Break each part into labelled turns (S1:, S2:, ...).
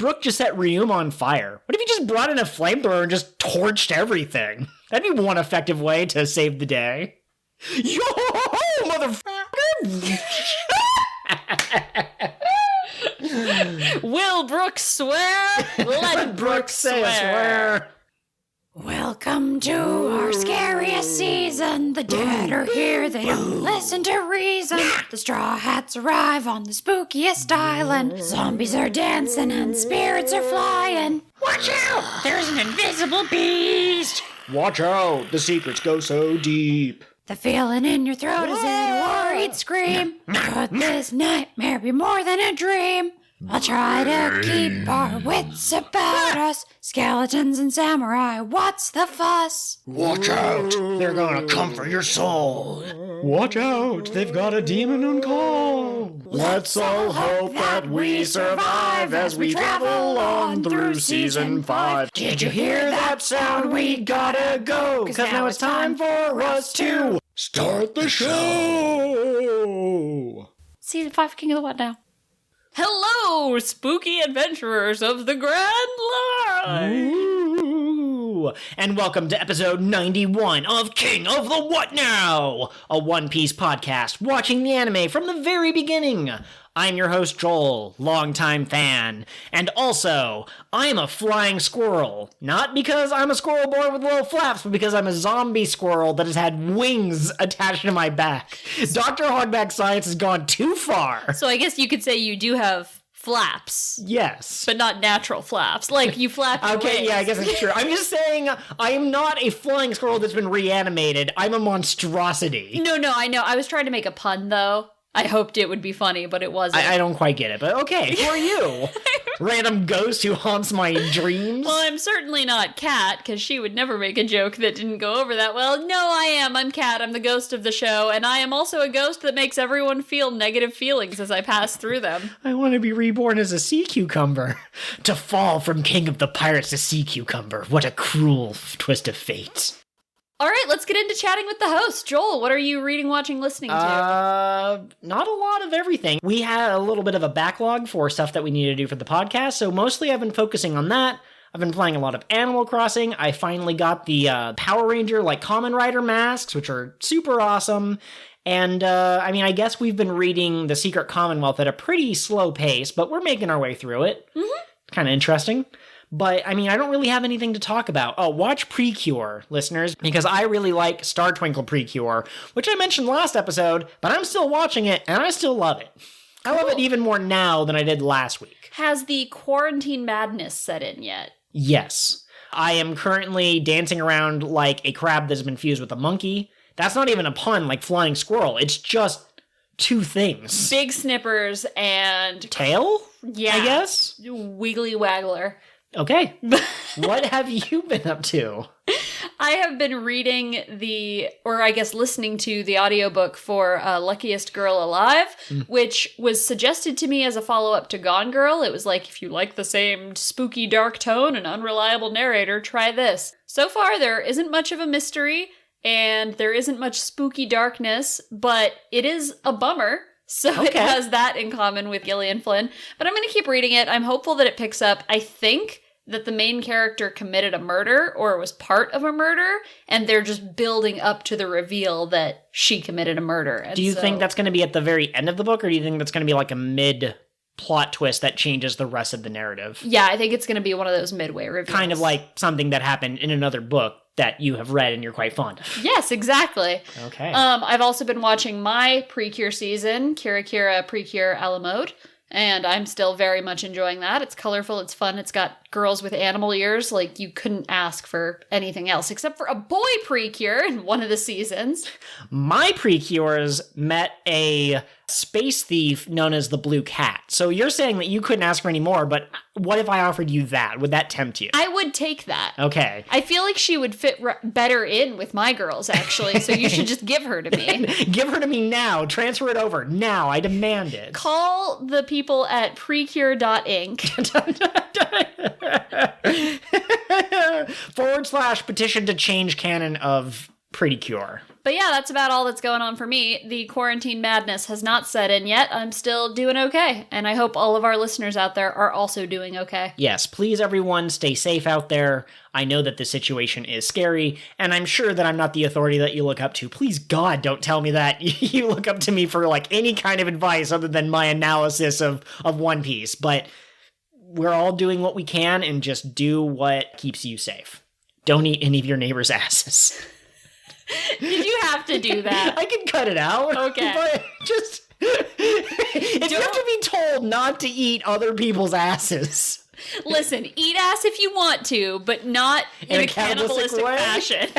S1: Brook just set Ryuma on fire? What if he just brought in a flamethrower and just torched everything? That'd be one effective way to save the day. Yo-ho-ho, motherfucker!
S2: Will Brook swear? Let Brook swear.
S3: Welcome to our scariest season. The dead are here, they don't listen to reason. The Straw Hats arrive on the spookiest island. Zombies are dancing and spirits are flying.
S2: Watch out! There's an invisible beast!
S1: Watch out, the secrets go so deep.
S3: The feeling in your throat is a worried scream. Could this nightmare be more than a dream? I'll try to keep our wits about us. Skeletons and samurai, what's the fuss?
S1: Watch out, they're gonna come for your soul. Watch out, they've got a demon on call. Let's all hope that we survive as we travel on through season 5. Did you hear that sound? We gotta go, 'cause now it's time for us to start the show.
S3: Season 5 King of the What now?
S2: Hello, spooky adventurers of the Grand Line!
S1: Ooh. And welcome to episode 91 of King of the What Now, a One Piece podcast watching the anime from the very beginning. I'm your host, Joel, longtime fan, and also, I'm a flying squirrel. Not because I'm a squirrel born with little flaps, but because I'm a zombie squirrel that has had wings attached to my back. Dr. Hogback's science has gone too far.
S2: So I guess you could say you do have flaps.
S1: Yes.
S2: But not natural flaps. Like, you flap your
S1: Okay,
S2: wings.
S1: yeah, I guess it's true. I'm just saying, I am not a flying squirrel that's been reanimated. I'm a monstrosity.
S2: No, I know. I was trying to make a pun, though. I hoped it would be funny, but it wasn't.
S1: I don't quite get it, but okay, who are you? Random ghost who haunts my dreams?
S2: Well, I'm certainly not Kat, because she would never make a joke that didn't go over that well. No, I am. I'm Kat. I'm the ghost of the show, and I am also a ghost that makes everyone feel negative feelings as I pass through them.
S1: I want to be reborn as a sea cucumber. To fall from king of the pirates to sea cucumber. What a cruel twist of fate.
S2: All right, let's get into chatting with the host. Joel, what are you reading, watching, listening to?
S1: Not a lot of everything. We had a little bit of a backlog for stuff that we need to do for the podcast, so mostly I've been focusing on that. I've been playing a lot of Animal Crossing. I finally got the Power Ranger, Kamen Rider masks, which are super awesome. And, I guess we've been reading The Secret Commonwealth at a pretty slow pace, but we're making our way through it. Mm-hmm. Kind of interesting. But, I don't really have anything to talk about. Oh, watch Pre Cure, listeners, because I really like Star Twinkle Pre Cure, which I mentioned last episode, but I'm still watching it, and I still love it. Cool. I love it even more now than I did last week.
S2: Has the quarantine madness set in yet?
S1: Yes. I am currently dancing around like a crab that's been fused with a monkey. That's not even a pun like flying squirrel. It's just two things.
S2: Big snippers and...
S1: tail?
S2: Yeah.
S1: I guess?
S2: Wiggly waggler.
S1: Okay. What have you been up to?
S2: I have been reading listening to the audiobook for Luckiest Girl Alive, which was suggested to me as a follow-up to Gone Girl. It was like, if you like the same spooky dark tone and unreliable narrator, try this. So far, there isn't much of a mystery, and there isn't much spooky darkness, but it is a bummer. So It has that in common with Gyllian Flynn. But I'm going to keep reading it. I'm hopeful that it picks up. I think that the main character committed a murder or was part of a murder, and they're just building up to the reveal that she committed a murder. And
S1: do you think that's going to be at the very end of the book, or do you think that's going to be like a mid-plot twist that changes the rest of the narrative?
S2: Yeah, I think it's going to be one of those midway reveals.
S1: Kind of like something that happened in another book that you have read and you're quite fond of.
S2: Yes, exactly.
S1: Okay.
S2: I've also been watching my Pre-Cure season, Kira Pre-Cure a la mode, and I'm still very much enjoying that. It's colorful, it's fun, it's got girls with animal ears. Like, you couldn't ask for anything else, except for a boy Pre-Cure in one of the seasons.
S1: My Pre-Cures met a space thief known as the Blue Cat. So you're saying that you couldn't ask for any more, but what if I offered you that? Would that tempt you?
S2: I would take that.
S1: Okay.
S2: I feel like she would fit better in with my girls, actually, so you should just give her to me.
S1: Give her to me now. Transfer it over. Now. I demand it.
S2: Call the people at precure.inc.
S1: /petition to change canon of Pretty Cure.
S2: But yeah, that's about all that's going on for me. The quarantine madness has not set in yet. I'm still doing okay. And I hope all of our listeners out there are also doing okay.
S1: Yes, please everyone stay safe out there. I know that the situation is scary, and I'm sure that I'm not the authority that you look up to. Please, God, don't tell me that you look up to me for like any kind of advice other than my analysis of One Piece. But we're all doing what we can, and just do what keeps you safe. Don't eat any of your neighbor's asses.
S2: Did you have to do that?
S1: I can cut it out.
S2: Okay.
S1: But just if you have to be told not to eat other people's asses.
S2: Listen, eat ass if you want to, but not in a cannibalistic fashion.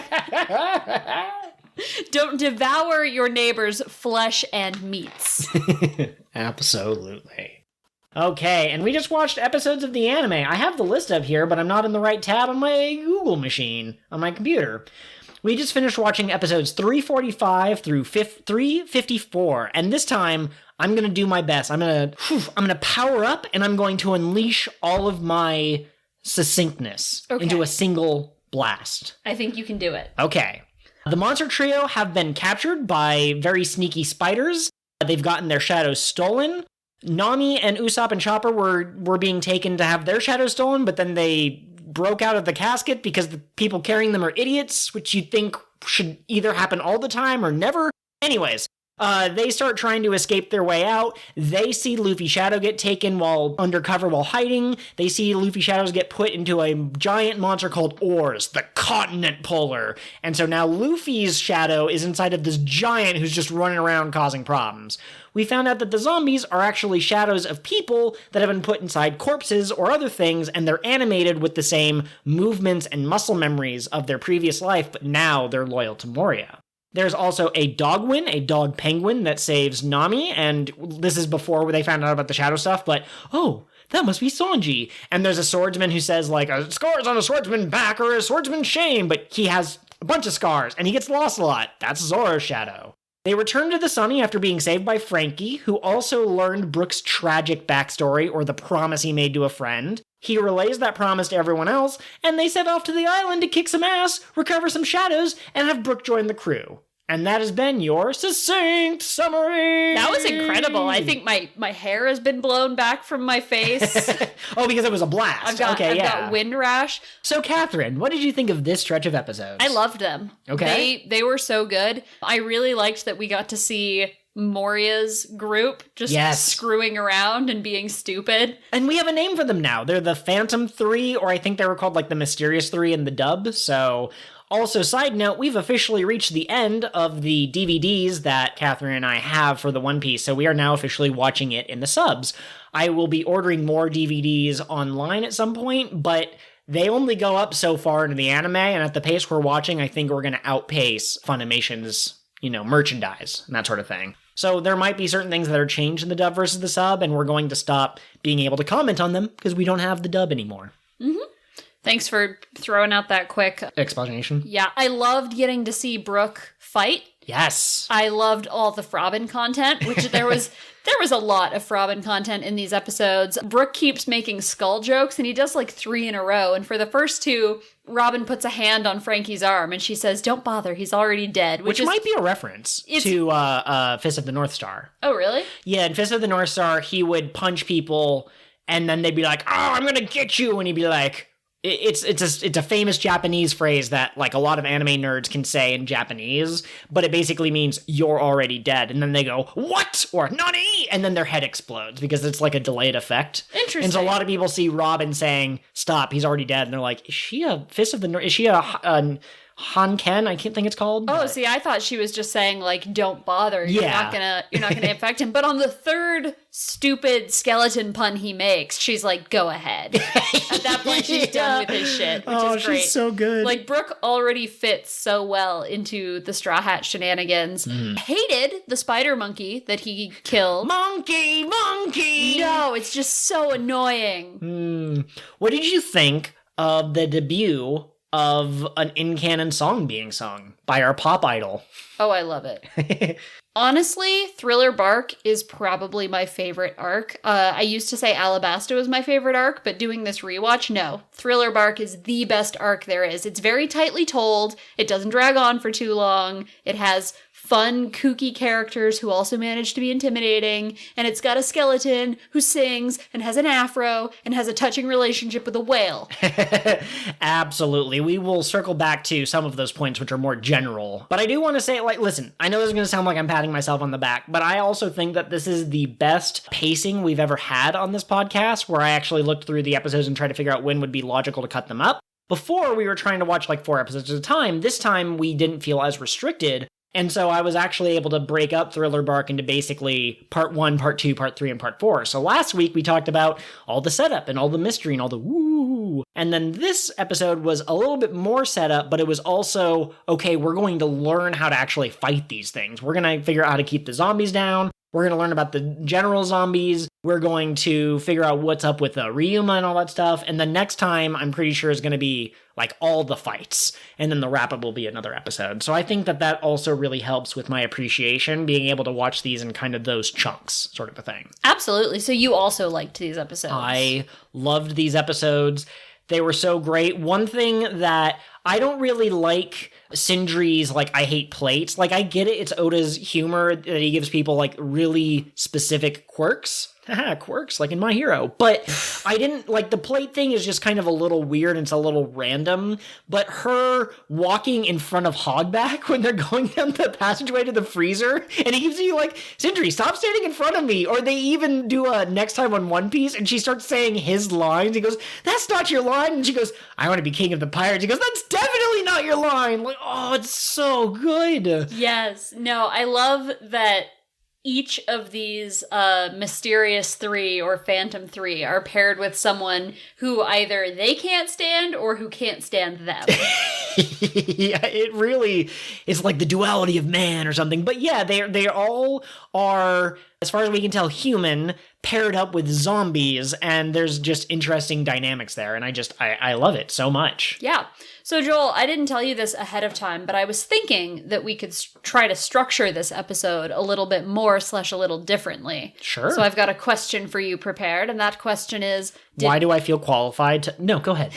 S2: Don't devour your neighbor's flesh and meats.
S1: Absolutely. Okay, and we just watched episodes of the anime. I have the list up here, but I'm not in the right tab on my Google machine, on my computer. We just finished watching episodes 345 through 354, and this time I'm gonna do my best. I'm gonna power up, and I'm going to unleash all of my succinctness into a single blast.
S2: I think you can do it.
S1: Okay. The monster trio have been captured by very sneaky spiders. They've gotten their shadows stolen. Nami and Usopp and Chopper were being taken to have their shadows stolen, but then they broke out of the casket because the people carrying them are idiots, which you'd think should either happen all the time or never. Anyways, they start trying to escape their way out. They see Luffy's shadow get taken while undercover while hiding. They see Luffy's shadows get put into a giant monster called Oars, the continent puller. And so now Luffy's shadow is inside of this giant who's just running around causing problems. We found out that the zombies are actually shadows of people that have been put inside corpses or other things, and they're animated with the same movements and muscle memories of their previous life, but now they're loyal to Moria. There's also a dogwin, a dog penguin that saves Nami, and this is before they found out about the shadow stuff, but, oh, that must be Sanji. And there's a swordsman who says, like, a scar's on a swordsman's back or a swordsman's shame, but he has a bunch of scars, and he gets lost a lot. That's Zoro's shadow. They return to the Sunny after being saved by Frankie, who also learned Brook's tragic backstory, or the promise he made to a friend. He relays that promise to everyone else, and they set off to the island to kick some ass, recover some shadows, and have Brook join the crew. And that has been your succinct summary.
S2: That was incredible. I think my hair has been blown back from my face.
S1: Oh, because it was a blast.
S2: I've got wind rash.
S1: So, Catherine, what did you think of this stretch of episodes?
S2: I loved them.
S1: Okay.
S2: They were so good. I really liked that we got to see Moria's group just screwing around and being stupid.
S1: And we have a name for them now. They're the Phantom Three, or I think they were called like the Mysterious Three in the dub. So... Also, side note, we've officially reached the end of the DVDs that Catherine and I have for the One Piece, so we are now officially watching it in the subs. I will be ordering more DVDs online at some point, but they only go up so far into the anime, and at the pace we're watching, I think we're going to outpace Funimation's, merchandise and that sort of thing. So there might be certain things that are changed in the dub versus the sub, and we're going to stop being able to comment on them because we don't have the dub anymore.
S2: Mm-hmm. Thanks for throwing out that quick
S1: explanation.
S2: Yeah, I loved getting to see Brook fight.
S1: Yes.
S2: I loved all the Frobin content, which there was a lot of Frobin content in these episodes. Brook keeps making skull jokes, and he does like 3 in a row. And for the first 2, Robin puts a hand on Frankie's arm, and she says, "Don't bother, he's already dead."
S1: Which might be a reference to Fist of the North Star.
S2: Oh, really?
S1: Yeah, in Fist of the North Star, he would punch people, and then they'd be like, "Oh, I'm gonna get you," and he'd be like... It's a famous Japanese phrase that like a lot of anime nerds can say in Japanese, but it basically means you're already dead. And then they go, "What?" or "Nani?" And then their head explodes because it's like a delayed effect.
S2: Interesting.
S1: And so a lot of people see Robin saying, "Stop, he's already dead." And they're like, "Is she a Fist of the North? Is she a Hanken?" I can't think it's called.
S2: Oh, see, I thought she was just saying like, "Don't bother. You're not gonna infect him." But on the 3rd stupid skeleton pun he makes, she's like, "Go ahead." At that point, she's done with his shit, which is great.
S1: She's so good.
S2: Like, Brook already fits so well into the Straw Hat shenanigans. Hated the spider monkey that he killed.
S1: Monkey!
S2: No, it's just so annoying.
S1: What did you think of the debut of an in-canon song being sung by our pop idol.
S2: Oh, I love it. Honestly, Thriller Bark is probably my favorite arc. I used to say Alabasta was my favorite arc, but doing this rewatch, no. Thriller Bark is the best arc there is. It's very tightly told. It doesn't drag on for too long. It has fun, kooky characters who also manage to be intimidating, and it's got a skeleton who sings and has an afro and has a touching relationship with a whale.
S1: Absolutely. We will circle back to some of those points which are more general. But I do want to say, like, listen, I know this is going to sound like I'm patting myself on the back, but I also think that this is the best pacing we've ever had on this podcast, where I actually looked through the episodes and tried to figure out when would be logical to cut them up. Before, we were trying to watch like 4 episodes at a time. This time, we didn't feel as restricted. And so I was actually able to break up Thriller Bark into basically part 1, part 2, part 3, and part 4. So last week we talked about all the setup and all the mystery and all the woo. And then this episode was a little bit more setup, but it was also, okay, we're going to learn how to actually fight these things. We're going to figure out how to keep the zombies down. We're going to learn about the general zombies. We're going to figure out what's up with Ryuma and all that stuff. And the next time, I'm pretty sure, is going to be like all the fights. And then the wrap-up will be another episode. So I think that that also really helps with my appreciation, being able to watch these in kind of those chunks, sort of a thing.
S2: Absolutely. So you also liked these episodes.
S1: I loved these episodes. They were so great. One thing that I don't really like Sindri's, like, I hate plates. Like, I get it. It's Oda's humor that he gives people, like, really specific quirks. Haha, quirks, like in My Hero. But I didn't, like, the plate thing is just kind of a little weird and it's a little random. But her walking in front of Hogback when they're going down the passageway to the freezer, and he keeps being like, Sindri, stop standing in front of me. Or they even do a Next Time on One Piece, and she starts saying his lines. He goes, that's not your line. And she goes, I want to be king of the pirates. He goes, that's definitely not your line. Like, oh, it's so good.
S2: Yes. No, I love that each of these Mysterious 3 or Phantom 3 are paired with someone who either they can't stand or who can't stand them.
S1: Yeah, it really is like the duality of man or something. But yeah, they all are, as far as we can tell, human, paired up with zombies, and there's just interesting dynamics there, and I love it so much.
S2: Yeah. So Joel, I didn't tell you this ahead of time, but I was thinking that we could try to structure this episode a little bit more / a little differently.
S1: Sure.
S2: So I've got a question for you prepared, and that question is...
S1: Why do I feel qualified to... No, go ahead.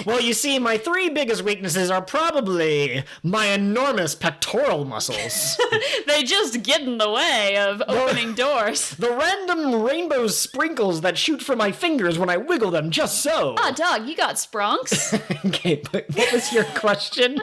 S1: Well, you see, my 3 biggest weaknesses are probably my enormous pectoral muscles.
S2: They just get in the way of opening doors.
S1: The random rainbow sprinkles that shoot from my fingers when I wiggle them just so.
S2: Ah, dog, you got sprunks.
S1: Okay, but what was your question?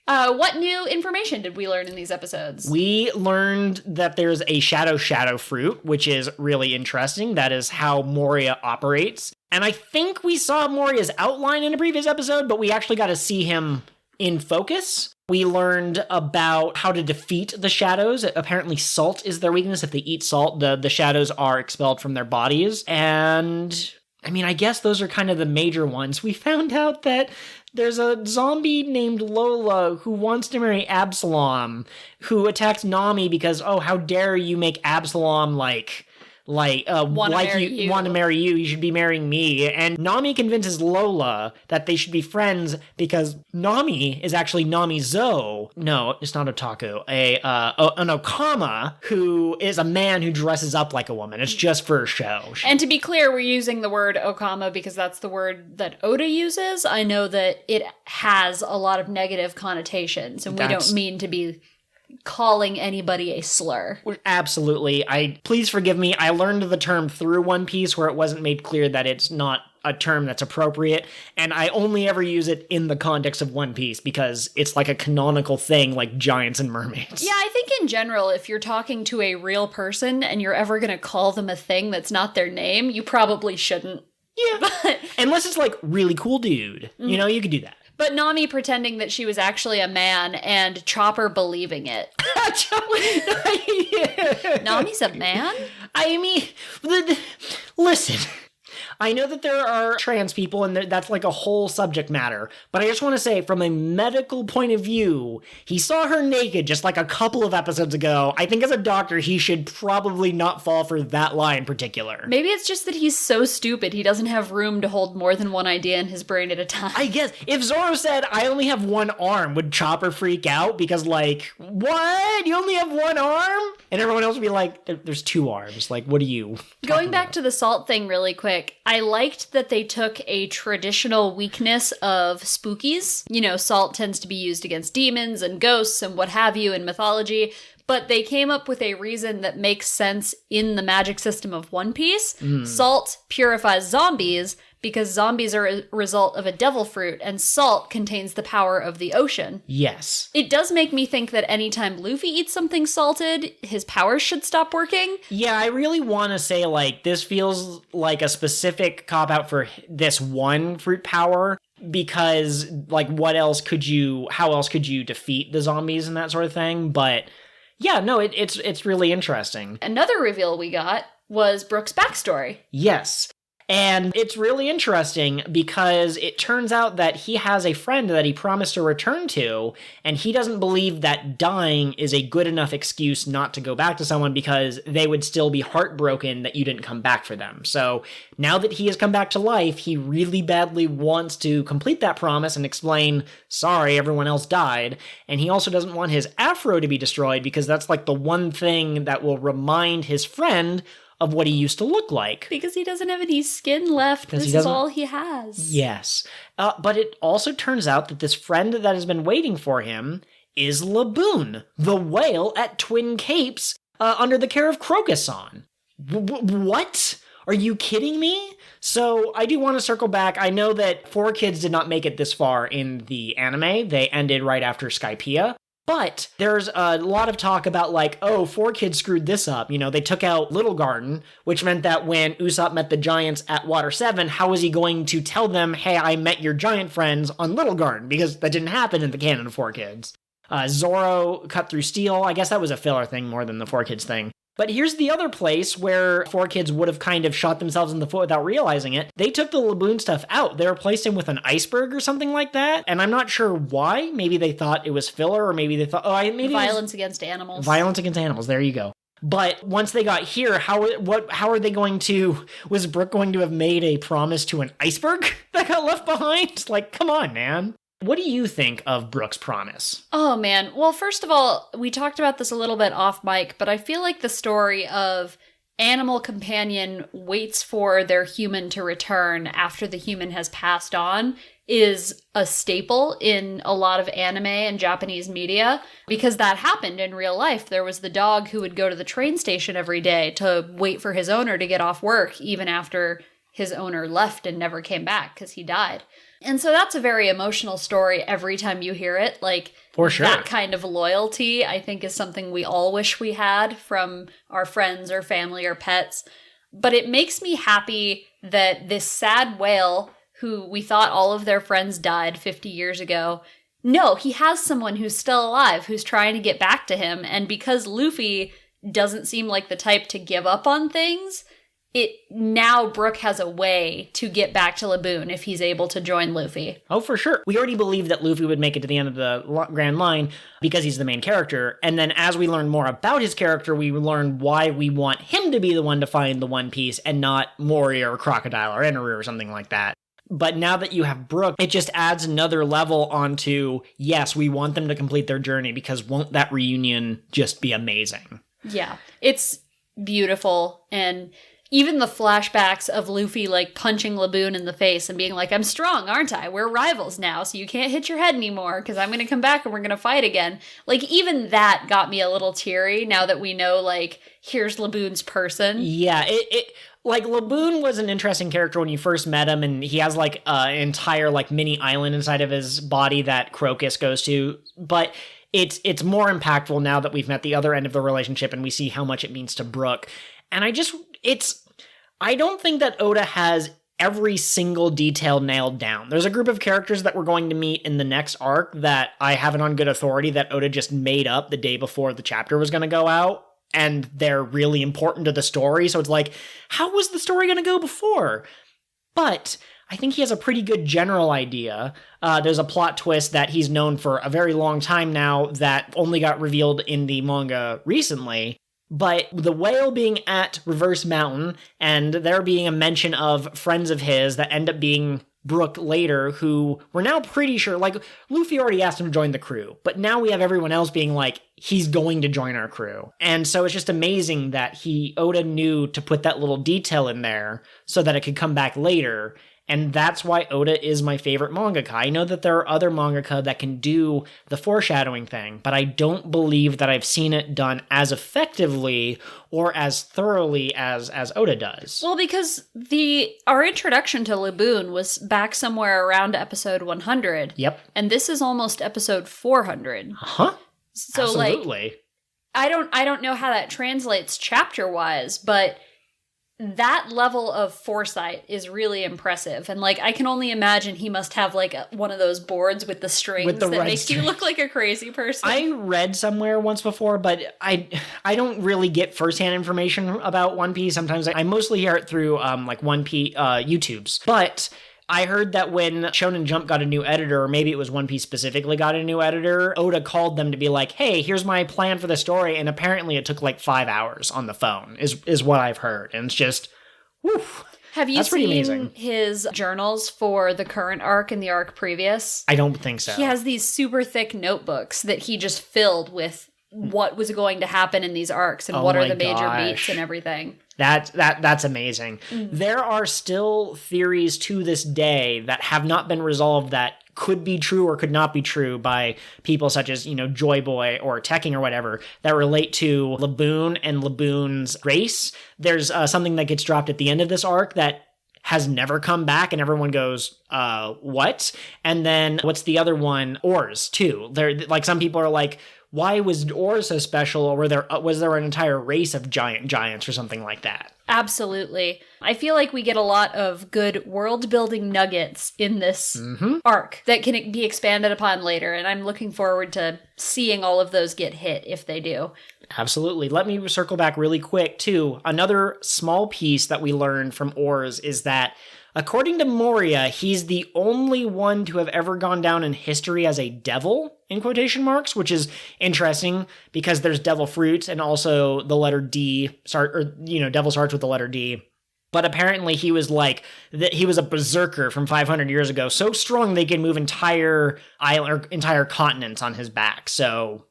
S2: What new information did we learn in these episodes?
S1: We learned that there's a shadow fruit, which is really interesting. That is how Moria operates. And I think we saw Moria's outline in a previous episode, but we actually got to see him in focus. We learned about how to defeat the shadows. Apparently salt is their weakness. If they eat salt, the shadows are expelled from their bodies. And I mean, I guess those are kind of the major ones. We found out that there's a zombie named Lola who wants to marry Absalom, who attacks Nami because, oh, how dare you make Absalom want to marry you, you should be marrying me. And Nami convinces Lola that they should be friends because Nami is actually Nami-zo. No, it's not otaku. An okama who is a man who dresses up like a woman. It's just for show.
S2: And to be clear, we're using the word okama because that's the word that Oda uses. I know that it has a lot of negative connotations, and we don't mean to be calling anybody a slur.
S1: Absolutely. Please forgive me. I learned the term through One Piece where it wasn't made clear that it's not a term that's appropriate, and I only ever use it in the context of One Piece because it's like a canonical thing like giants and mermaids.
S2: Yeah, I think in general, if you're talking to a real person and you're ever going to call them a thing that's not their name, you probably shouldn't.
S1: Yeah. Unless it's like really cool dude. Mm-hmm. You know, you could do that.
S2: But Nami pretending that she was actually a man and Chopper believing it.
S1: Yeah.
S2: Nami's a man?
S1: I mean, listen, I know that there are trans people and that's like a whole subject matter, but I just want to say from a medical point of view, he saw her naked just like a couple of episodes ago. I think as a doctor, he should probably not fall for that lie in particular.
S2: Maybe it's just that he's so stupid he doesn't have room to hold more than one idea in his brain at a time.
S1: I guess if Zoro said, I only have one arm, would Chopper freak out? Because like, what? You only have one arm? And everyone else would be like, there's two arms. Like, what are you
S2: Going back to the salt thing really quick, I liked that they took a traditional weakness of spookies. You know, salt tends to be used against demons and ghosts and what have you in mythology, but they came up with a reason that makes sense in the magic system of One Piece. Salt purifies zombies because zombies are a result of a devil fruit, and salt contains the power of the ocean.
S1: Yes.
S2: It does make me think that anytime Luffy eats something salted, his powers should stop working.
S1: Yeah, I really want to say, like, this feels like a specific cop-out for this one fruit power, because, like, how else could you defeat the zombies and that sort of thing? But, yeah, no, it's really interesting.
S2: Another reveal we got was Brook's backstory.
S1: Yes. And it's really interesting because it turns out that he has a friend that he promised to return to, and he doesn't believe that dying is a good enough excuse not to go back to someone because they would still be heartbroken that you didn't come back for them. So now that he has come back to life, he really badly wants to complete that promise and explain, sorry, everyone else died. And he also doesn't want his afro to be destroyed because that's like the one thing that will remind his friend of what he used to look like.
S2: Because he doesn't have any skin left. This is all he has.
S1: Yes. But it also turns out that this friend that has been waiting for him is Laboon, the whale at Twin Capes, under the care of Crocus-san. What? Are you kidding me? So I do want to circle back. I know that 4Kids did not make it this far in the anime. They ended right after Skypiea. But there's a lot of talk about like, oh, 4Kids screwed this up. You know, they took out Little Garden, which meant that when Usopp met the giants at Water 7, how was he going to tell them, hey, I met your giant friends on Little Garden? Because that didn't happen in the canon of 4Kids. Zoro cut through steel. I guess that was a filler thing more than the 4Kids thing. But here's the other place where 4Kids would have kind of shot themselves in the foot without realizing it. They took the Laboon stuff out. They replaced him with an iceberg or something like that. And I'm not sure why. Maybe they thought it was filler, or maybe they thought, maybe
S2: violence against animals.
S1: Violence against animals. There you go. But once they got here, how are they going to? Was Brook going to have made a promise to an iceberg that got left behind? Like, come on, man. What do you think of Brook's promise?
S2: Oh, man. Well, first of all, we talked about this a little bit off mic, but I feel like the story of animal companion waits for their human to return after the human has passed on is a staple in a lot of anime and Japanese media, because that happened in real life. There was the dog who would go to the train station every day to wait for his owner to get off work, even after his owner left and never came back because he died. And so that's a very emotional story every time you hear it. Like,
S1: for sure.
S2: That kind of loyalty, I think, is something we all wish we had from our friends or family or pets. But it makes me happy that this sad whale, who we thought all of their friends died 50 years ago, no, he has someone who's still alive, who's trying to get back to him. And because Luffy doesn't seem like the type to give up on things, now Brook has a way to get back to Laboon if he's able to join Luffy.
S1: Oh, for sure. We already believed that Luffy would make it to the end of the Grand Line because he's the main character. And then as we learn more about his character, we learn why we want him to be the one to find the One Piece and not Moria or Crocodile or Eneru or something like that. But now that you have Brook, it just adds another level onto, yes, we want them to complete their journey because won't that reunion just be amazing?
S2: Yeah, it's beautiful. And even the flashbacks of Luffy, like, punching Laboon in the face and being like, I'm strong, aren't I? We're rivals now, so you can't hit your head anymore, because I'm going to come back and we're going to fight again. Like, even that got me a little teary, now that we know, like, here's Laboon's person.
S1: Yeah, like, Laboon was an interesting character when you first met him, and he has, like, an entire, like, mini island inside of his body that Crocus goes to, but it's more impactful now that we've met the other end of the relationship and we see how much it means to Brook. And I don't think that Oda has every single detail nailed down. There's a group of characters that we're going to meet in the next arc that I have it on good authority that Oda just made up the day before the chapter was going to go out, and they're really important to the story. So it's like, how was the story going to go before? But I think he has a pretty good general idea. There's a plot twist that he's known for a very long time now that only got revealed in the manga recently. But the whale being at Reverse Mountain, and there being a mention of friends of his that end up being Brook later, who we're now pretty sure, like, Luffy already asked him to join the crew, but now we have everyone else being like, he's going to join our crew. And so it's just amazing that Oda knew to put that little detail in there so that it could come back later. And that's why Oda is my favorite mangaka. I know that there are other mangaka that can do the foreshadowing thing, but I don't believe that I've seen it done as effectively or as thoroughly as Oda does.
S2: Well, because our introduction to Laboon was back somewhere around episode 100.
S1: Yep.
S2: And this is almost episode 400.
S1: Huh?
S2: So
S1: Absolutely.
S2: I don't know how that translates chapter-wise, but that level of foresight is really impressive. And, like, I can only imagine he must have, like, one of those boards with the strings that makes you look like a crazy person.
S1: I read somewhere once before, but I don't really get firsthand information about One Piece. Sometimes I mostly hear it through, like, One Piece YouTubes. But I heard that when Shonen Jump got a new editor, or maybe it was One Piece specifically got a new editor, Oda called them to be like, hey, here's my plan for the story, and apparently it took like 5 hours on the phone, is what I've heard. And it's just, woof.
S2: Have you seen his journals for the current arc and the arc previous?
S1: I don't think so.
S2: He has these super thick notebooks that he just filled with what was going to happen in these arcs and what are the major beats and everything.
S1: That's amazing. There are still theories to this day that have not been resolved that could be true or could not be true by people such as, Joy Boy or Tekking or whatever that relate to Laboon and Laboon's race. There's something that gets dropped at the end of this arc that has never come back, and everyone goes, what? And then what's the other one? Oars, too. Like, some people are like, why was Oars so special, or was there an entire race of giants or something like that?
S2: Absolutely. I feel like we get a lot of good world-building nuggets in this arc that can be expanded upon later, and I'm looking forward to seeing all of those get hit if they do.
S1: Absolutely. Let me circle back really quick, too. Another small piece that we learned from Oars is that, according to Moria, he's the only one to have ever gone down in history as a devil, in quotation marks, which is interesting because there's devil fruits and also the letter D, devil starts with the letter D. But apparently he was he was a berserker from 500 years ago, so strong they could move entire continents on his back. So,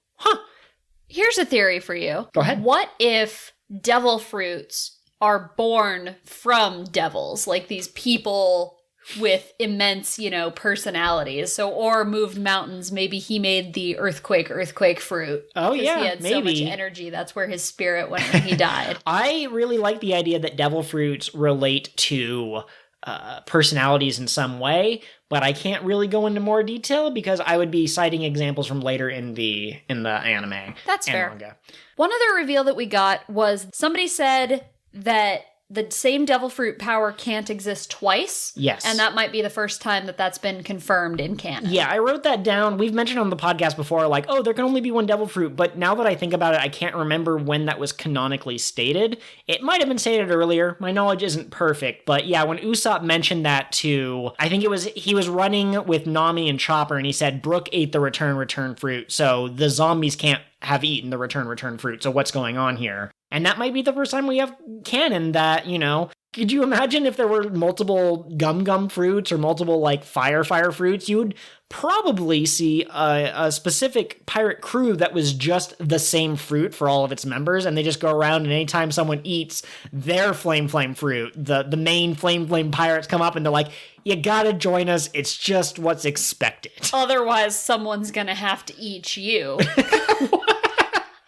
S2: Here's a theory for you.
S1: Go ahead.
S2: What if devil fruits are born from devils, like these people with immense, personalities? So, or moved mountains. Maybe he made the earthquake fruit.
S1: Oh, yeah,
S2: he had
S1: maybe.
S2: So much energy. That's where his spirit went when he died.
S1: I really like the idea that devil fruits relate to personalities in some way, but I can't really go into more detail because I would be citing examples from later in the anime.
S2: That's fair.
S1: Manga.
S2: One other reveal that we got was somebody said that the same devil fruit power can't exist twice.
S1: Yes.
S2: And that might be the first time that that's been confirmed in canon.
S1: Yeah, I wrote that down. We've mentioned on the podcast before, like, oh, there can only be one devil fruit. But now that I think about it, I can't remember when that was canonically stated. It might have been stated earlier. My knowledge isn't perfect. But yeah, when Usopp mentioned that to, I think he was running with Nami and Chopper, and he said Brook ate the return fruit. So the zombies can't have eaten the return fruit. So what's going on here? And that might be the first time we have canon that, could you imagine if there were multiple gum fruits or multiple, fire fruits? You would probably see a specific pirate crew that was just the same fruit for all of its members, and they just go around, and anytime someone eats their flame fruit, the main flame pirates come up, and they're like, you gotta join us, it's just what's expected.
S2: Otherwise, someone's gonna have to eat you.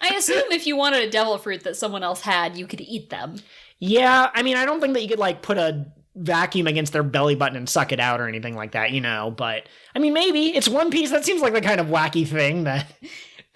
S2: I assume if you wanted a devil fruit that someone else had, you could eat them. Yeah, I mean, I don't think that you could, put a vacuum against their belly button and suck it out or anything like that, but, I mean, maybe. It's One Piece. That seems like the kind of wacky thing that...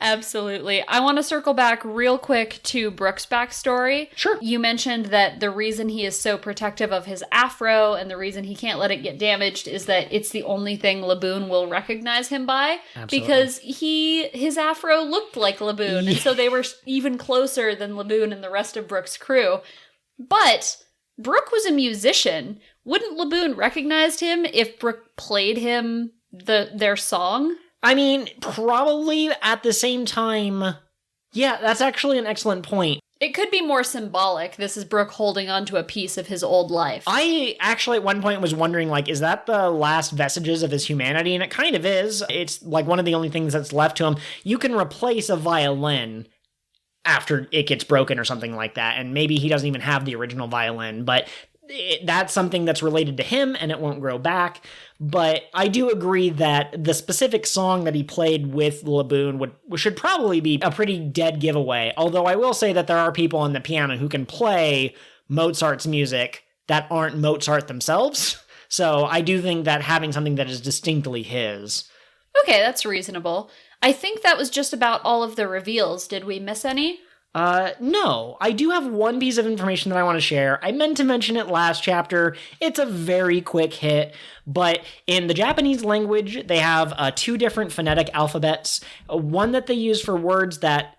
S2: Absolutely. I want to circle back real quick to Brook's backstory.
S1: Sure. You
S2: mentioned that the reason he is so protective of his afro and the reason he can't let it get damaged is that it's the only thing Laboon will recognize him by. Absolutely. Because his afro looked like Laboon, and so they were even closer than Laboon and the rest of Brook's crew. But Brook was a musician. Wouldn't Laboon recognized him if Brook played him their song?
S1: I mean, probably at the same time. Yeah, that's actually an excellent point.
S2: It could be more symbolic. This is Brook holding on to a piece of his old life.
S1: I actually at one point was wondering, like, is that the last vestiges of his humanity? And it kind of is. It's like one of the only things that's left to him. You can replace a violin after it gets broken or something like that, and maybe he doesn't even have the original violin, but that's something that's related to him and it won't grow back. But I do agree that the specific song that he played with Laboon should probably be a pretty dead giveaway. Although I will say that there are people on the piano who can play Mozart's music that aren't Mozart themselves. So I do think that having something that is distinctly his.
S2: Okay, that's reasonable. I think that was just about all of the reveals. Did we miss any?
S1: No. I do have one piece of information that I want to share. I meant to mention it last chapter. It's a very quick hit, but in the Japanese language, they have 2 different phonetic alphabets. One that they use for words that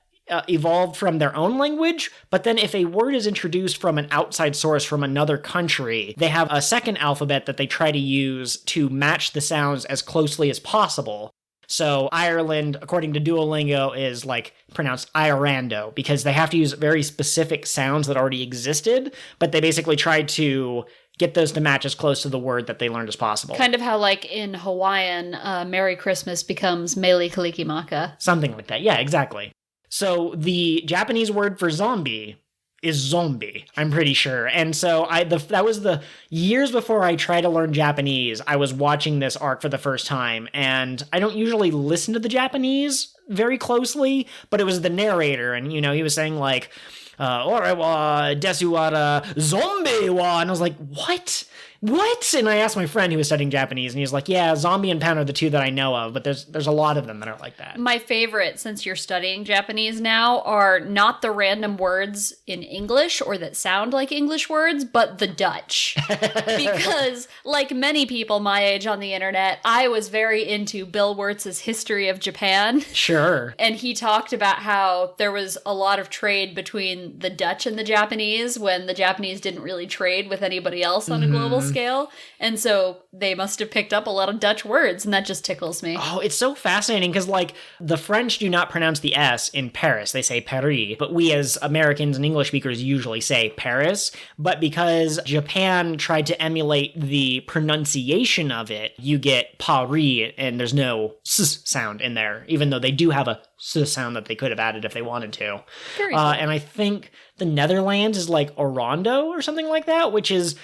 S1: evolved from their own language, but then if a word is introduced from an outside source from another country, they have a second alphabet that they try to use to match the sounds as closely as possible. So Ireland, according to Duolingo, is like pronounced Irando because they have to use very specific sounds that already existed, but they basically tried to get those to match as close to the word that they learned as possible.
S2: Kind of how, like, in Hawaiian, Merry Christmas becomes Mele Kalikimaka.
S1: Something like that. Yeah, exactly. So the Japanese word for zombie is zombie, I'm pretty sure. And so that was the years before I tried to learn Japanese. I was watching this arc for the first time, and I don't usually listen to the Japanese very closely, but it was the narrator, and he was saying like, "Ore wa desu wara zombie wa," and I was like, "What? What?" And I asked my friend who was studying Japanese, and he was like, "Yeah, zombie and pound are the 2 that I know of, but there's a lot of them that are like that."
S2: My favorite, since you're studying Japanese now, are not the random words in English or that sound like English words, but the Dutch. Because, like many people my age on the internet, I was very into Bill Wurtz's History of Japan.
S1: Sure.
S2: And he talked about how there was a lot of trade between the Dutch and the Japanese when the Japanese didn't really trade with anybody else on a global scale. And so they must have picked up a lot of Dutch words, and that just tickles me.
S1: Oh, it's so fascinating because, like, the French do not pronounce the S in Paris. They say Paris. But we as Americans and English speakers usually say Paris. But because Japan tried to emulate the pronunciation of it, you get Paris, and there's no S sound in there, even though they do have a S sound that they could have added if they wanted to.
S2: Very cool.
S1: And I think the Netherlands is like Orondo or something like that, which is...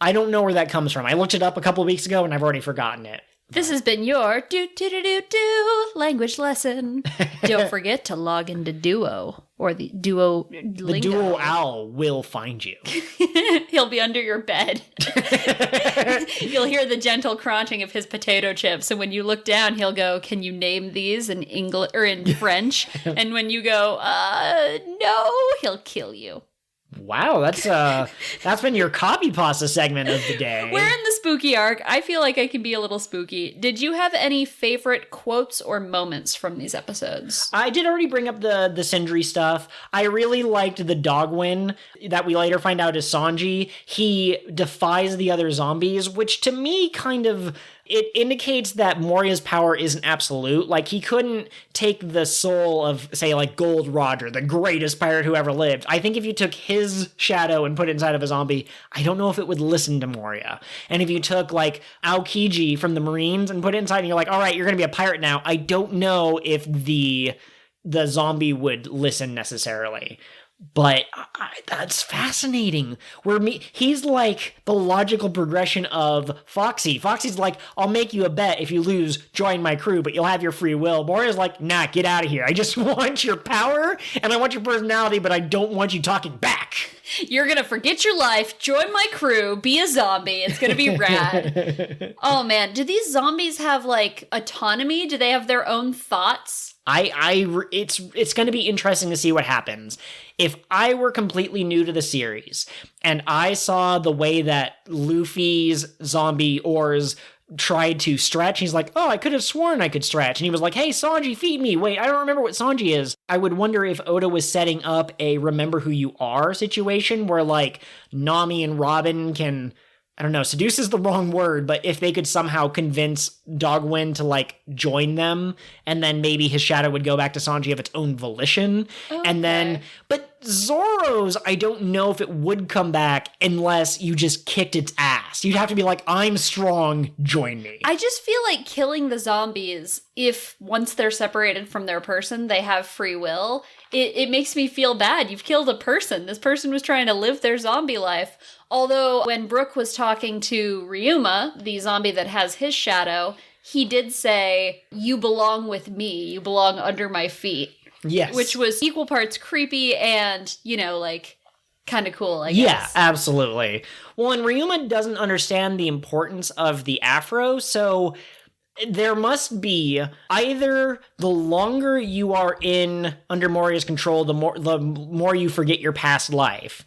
S1: I don't know where that comes from. I looked it up a couple weeks ago and I've already forgotten it.
S2: This has been your do language lesson. Don't forget to log into Duo or the Duo.
S1: The Duo Owl will find you.
S2: He'll be under your bed. You'll hear the gentle crunching of his potato chips, and when you look down, he'll go, "Can you name these in English or in French?" And when you go, "No," he'll kill you.
S1: Wow, that's been your copy pasta segment of the day.
S2: We're in the spooky arc. I feel like I can be a little spooky. Did you have any favorite quotes or moments from these episodes?
S1: I did already bring up the Sindri stuff. I really liked the Dogwin that we later find out is Sanji. He defies the other zombies, which to me kind of... it indicates that Moria's power isn't absolute. Like, he couldn't take the soul of, say, like, Gold Roger, the greatest pirate who ever lived. I think if you took his shadow and put it inside of a zombie, I don't know if it would listen to Moria. And if you took, like, Aokiji from the Marines and put it inside and you're like, all right, you're going to be a pirate now, I don't know if the zombie would listen necessarily. But that's fascinating. He's like the logical progression of Foxy. Foxy's like, I'll make you a bet. If you lose, join my crew, but you'll have your free will. Moria's like, nah, get out of here. I just want your power and I want your personality, but I don't want you talking back.
S2: You're gonna forget your life, join my crew, be a zombie. It's gonna be rad. Oh man, do these zombies have like autonomy? Do they have their own thoughts?
S1: It's going to be interesting to see what happens. If I were completely new to the series and I saw the way that Luffy's zombie oars tried to stretch. He's like, oh, I could have sworn I could stretch. And he was like, hey, Sanji, feed me. Wait, I don't remember what Sanji is. I would wonder if Oda was setting up a remember who you are situation where like Nami and Robin can, I don't know, seduce is the wrong word, but if they could somehow convince Dogwin to like join them, and then maybe his shadow would go back to Sanji of its own volition. Okay. And then, but Zoro's, I don't know if it would come back unless you just kicked its ass. You'd have to be like, I'm strong, join me.
S2: I just feel like killing the zombies, if once they're separated from their person, they have free will, it makes me feel bad. You've killed a person. This person was trying to live their zombie life. Although when Brook was talking to Ryuma, the zombie that has his shadow, he did say, you belong with me. You belong under my feet.
S1: Yes.
S2: Which was equal parts creepy and, you know, like, kind of cool, I guess.
S1: Yeah, absolutely. Well, and Ryuma doesn't understand the importance of the afro, so there must be either the longer you are in under Moria's control, the more you forget your past life,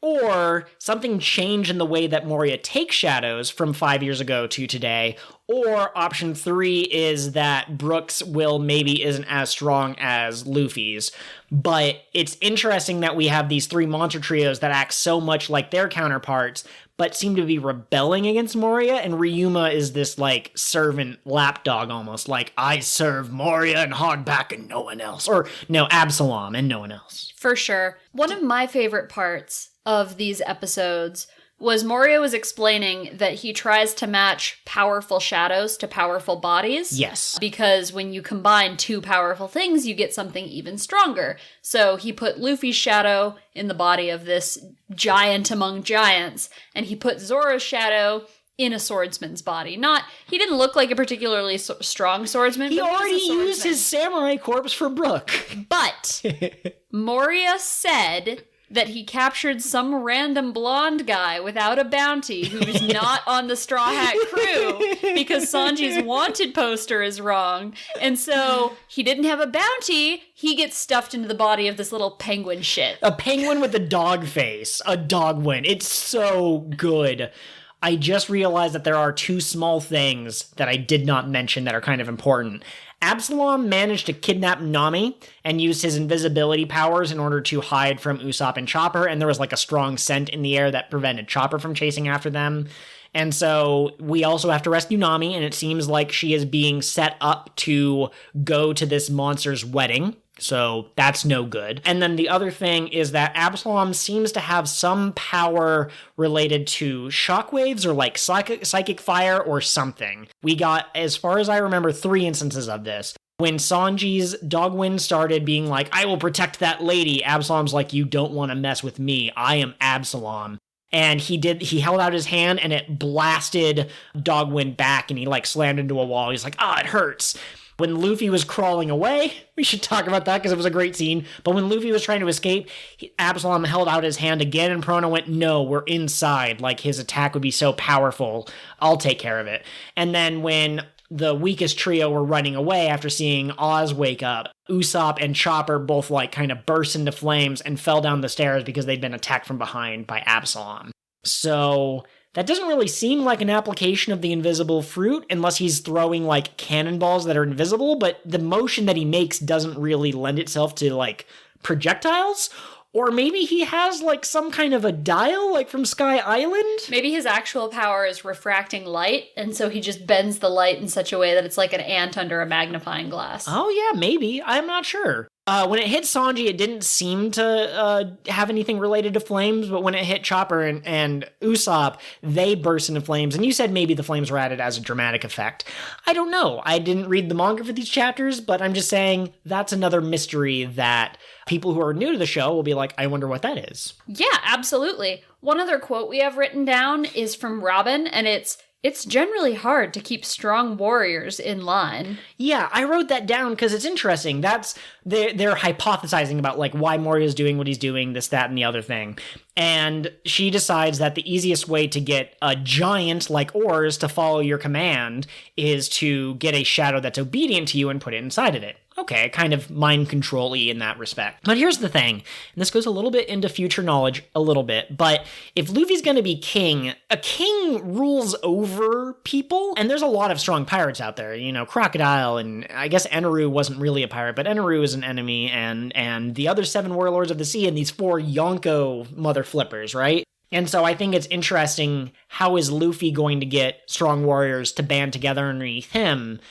S1: or something changed in the way that Moria takes shadows from 5 years ago to today, or option 3 is that Brook's will maybe isn't as strong as Luffy's. But it's interesting that we have these 3 monster trios that act so much like their counterparts, but seem to be rebelling against Moria, and Ryuma is this, like, servant lapdog almost, like, I serve Moria and Hogback and no one else. Or, no, Absalom and no one else.
S2: For sure. One of my favorite parts of these episodes was Moria was explaining that he tries to match powerful shadows to powerful bodies.
S1: Yes.
S2: Because when you combine 2 powerful things, you get something even stronger. So he put Luffy's shadow in the body of this giant among giants, and he put Zoro's shadow in a swordsman's body. He didn't look like a particularly strong swordsman.
S1: He already used his samurai corpse for Brook.
S2: But Moria said that he captured some random blonde guy without a bounty who's not on the Straw Hat crew because Sanji's wanted poster is wrong. And so he didn't have a bounty. He gets stuffed into the body of this little penguin shit.
S1: A penguin with a dog face. A dogwin. It's so good. I just realized that there are 2 small things that I did not mention that are kind of important. Absalom managed to kidnap Nami and used his invisibility powers in order to hide from Usopp and Chopper, and there was like a strong scent in the air that prevented Chopper from chasing after them. And so we also have to rescue Nami, and it seems like she is being set up to go to this monster's wedding. So that's no good. And then the other thing is that Absalom seems to have some power related to shockwaves or like psychic fire or something. We got, as far as I remember, 3 instances of this. When Sanji's Dogwin started being like, I will protect that lady, Absalom's like, you don't want to mess with me. I am Absalom. And he held out his hand and it blasted Dogwin back and he like slammed into a wall. He's like, it hurts. When Luffy was crawling away, we should talk about that because it was a great scene, but when Luffy was trying to escape, Absalom held out his hand again and Perona went, no, we're inside. Like, his attack would be so powerful. I'll take care of it. And then when the weakest trio were running away after seeing Oz wake up, Usopp and Chopper both like kind of burst into flames and fell down the stairs because they'd been attacked from behind by Absalom. So that doesn't really seem like an application of the invisible fruit unless he's throwing like cannonballs that are invisible, but the motion that he makes doesn't really lend itself to like projectiles. Or maybe he has, like, some kind of a dial, like from Sky Island?
S2: Maybe his actual power is refracting light, and so he just bends the light in such a way that it's like an ant under a magnifying glass.
S1: Oh, yeah, maybe. I'm not sure. When it hit Sanji, it didn't seem to have anything related to flames, but when it hit Chopper and Usopp, they burst into flames. And you said maybe the flames were added as a dramatic effect. I don't know. I didn't read the manga for these chapters, but I'm just saying that's another mystery that people who are new to the show will be like, I wonder what that is.
S2: Yeah, absolutely. One other quote we have written down is from Robin, and it's generally hard to keep strong warriors in line.
S1: Yeah, I wrote that down because it's interesting. They're hypothesizing about like why Moria's doing what he's doing, this, that, and the other thing. And she decides that the easiest way to get a giant like Oars to follow your command is to get a shadow that's obedient to you and put it inside of it. Okay, kind of mind control-y in that respect. But here's the thing, and this goes a little bit into future knowledge a little bit, but if Luffy's gonna be king, a king rules over people, and there's a lot of strong pirates out there, Crocodile, and I guess Eneru wasn't really a pirate, but Eneru is an enemy, and the other 7 warlords of the sea, and these 4 Yonko mother flippers, right? And so I think it's interesting, how is Luffy going to get strong warriors to band together underneath him?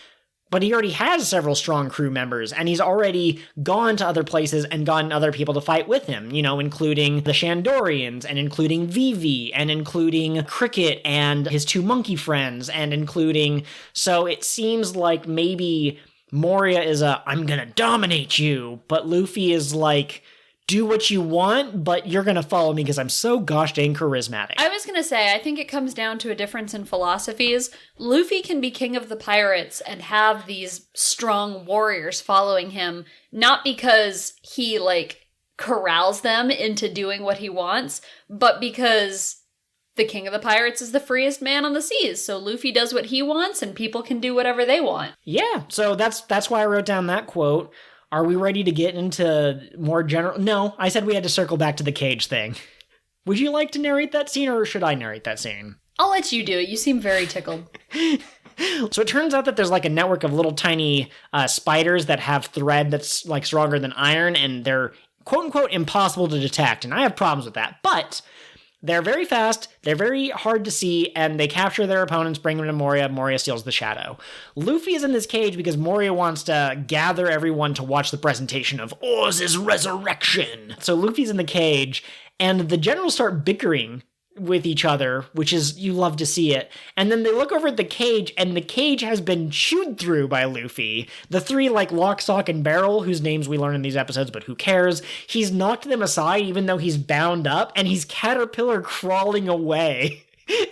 S1: But he already has several strong crew members, and he's already gone to other places and gotten other people to fight with him, including the Shandorians, and including Vivi, and including Cricket and his 2 monkey friends, and including... So it seems like maybe Moria is I'm gonna dominate you, but Luffy is like... do what you want, but you're going to follow me because I'm so gosh dang charismatic.
S2: I was going to say, I think it comes down to a difference in philosophies. Luffy can be king of the pirates and have these strong warriors following him, not because he, corrals them into doing what he wants, but because the king of the pirates is the freest man on the seas. So Luffy does what he wants and people can do whatever they want.
S1: Yeah, so that's why I wrote down that quote. Are we ready to get into more general... No, I said we had to circle back to the cage thing. Would you like to narrate that scene, or should I narrate that scene?
S2: I'll let you do it. You seem very tickled.
S1: So it turns out that there's a network of little tiny spiders that have thread that's stronger than iron, and they're quote-unquote impossible to detect, and I have problems with that. But they're very fast, they're very hard to see, and they capture their opponents, bring them to Moria. Moria steals the shadow. Luffy is in this cage because Moria wants to gather everyone to watch the presentation of Orz's resurrection. So Luffy's in the cage, and the generals start bickering with each other, which is, you love to see it. And then they look over at the cage, and the cage has been chewed through by Luffy. The 3, Lock, Stock, and Barrel, whose names we learn in these episodes, but who cares? He's knocked them aside, even though he's bound up, and he's caterpillar crawling away.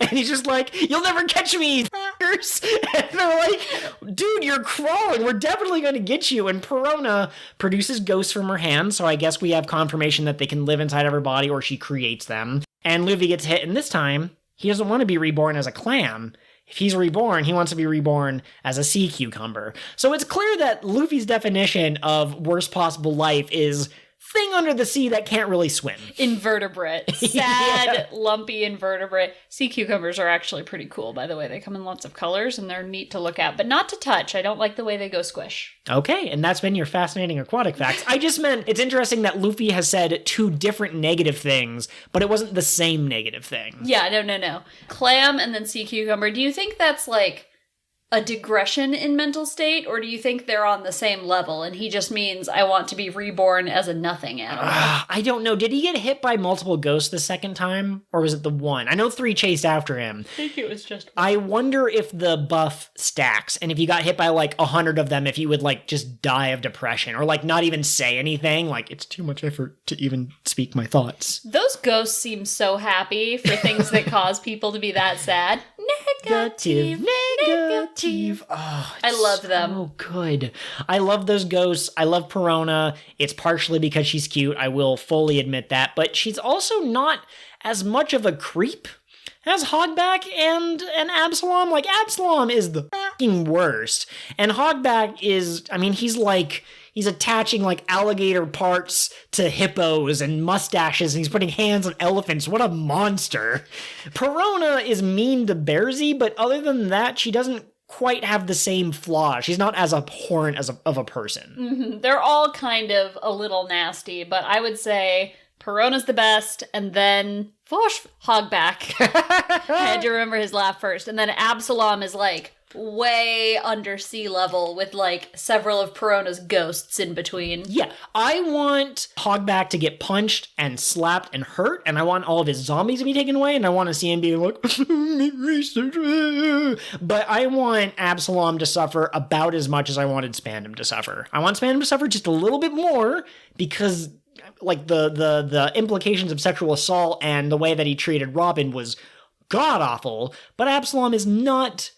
S1: And he's just like, you'll never catch me, f***ers. And they're like, dude, you're crawling. We're definitely going to get you. And Perona produces ghosts from her hand, so I guess we have confirmation that they can live inside of her body, or she creates them. And Luffy gets hit, and this time, he doesn't want to be reborn as a clam. If he's reborn, he wants to be reborn as a sea cucumber. So it's clear that Luffy's definition of worst possible life is thing under the sea that can't really swim.
S2: Invertebrate. Sad, lumpy invertebrate. Sea cucumbers are actually pretty cool, by the way. They come in lots of colors, and they're neat to look at, but not to touch. I don't like the way they go squish.
S1: Okay, and that's been your fascinating aquatic facts. I just meant it's interesting that Luffy has said 2 different negative things, but it wasn't the same negative thing.
S2: Yeah, no. Clam and then sea cucumber. Do you think that's a digression in mental state, or do you think they're on the same level and he just means I want to be reborn as a nothing animal?
S1: I don't know. Did he get hit by multiple ghosts the second time, or was it the one? I know 3 chased after him.
S2: I think it was just one.
S1: I wonder if the buff stacks, and if you got hit by 100 of them, if you would just die of depression, or not even say anything. It's too much effort to even speak my thoughts.
S2: Those ghosts seem so happy for things that cause people to be that sad. Negative.
S1: Oh,
S2: I love them.
S1: Oh, good. I love those ghosts. I love Perona. It's partially because she's cute. I will fully admit that. But she's also not as much of a creep as Hogback and Absalom. Absalom is the fucking worst. And Hogback is, he's attaching alligator parts to hippos and mustaches, and he's putting hands on elephants. What a monster. Perona is mean to Bearsy, but other than that, she doesn't quite have the same flaw. She's not as abhorrent of a person.
S2: Mm-hmm. They're all kind of a little nasty, but I would say Perona's the best, and then Hogback. I had to remember his laugh first. And then Absalom is way under sea level with several of Perona's ghosts in between.
S1: Yeah, I want Hogback to get punched and slapped and hurt, and I want all of his zombies to be taken away, and I want to see him be but I want Absalom to suffer about as much as I wanted Spandam to suffer. I want Spandam to suffer just a little bit more, because the implications of sexual assault and the way that he treated Robin was god-awful, but Absalom is not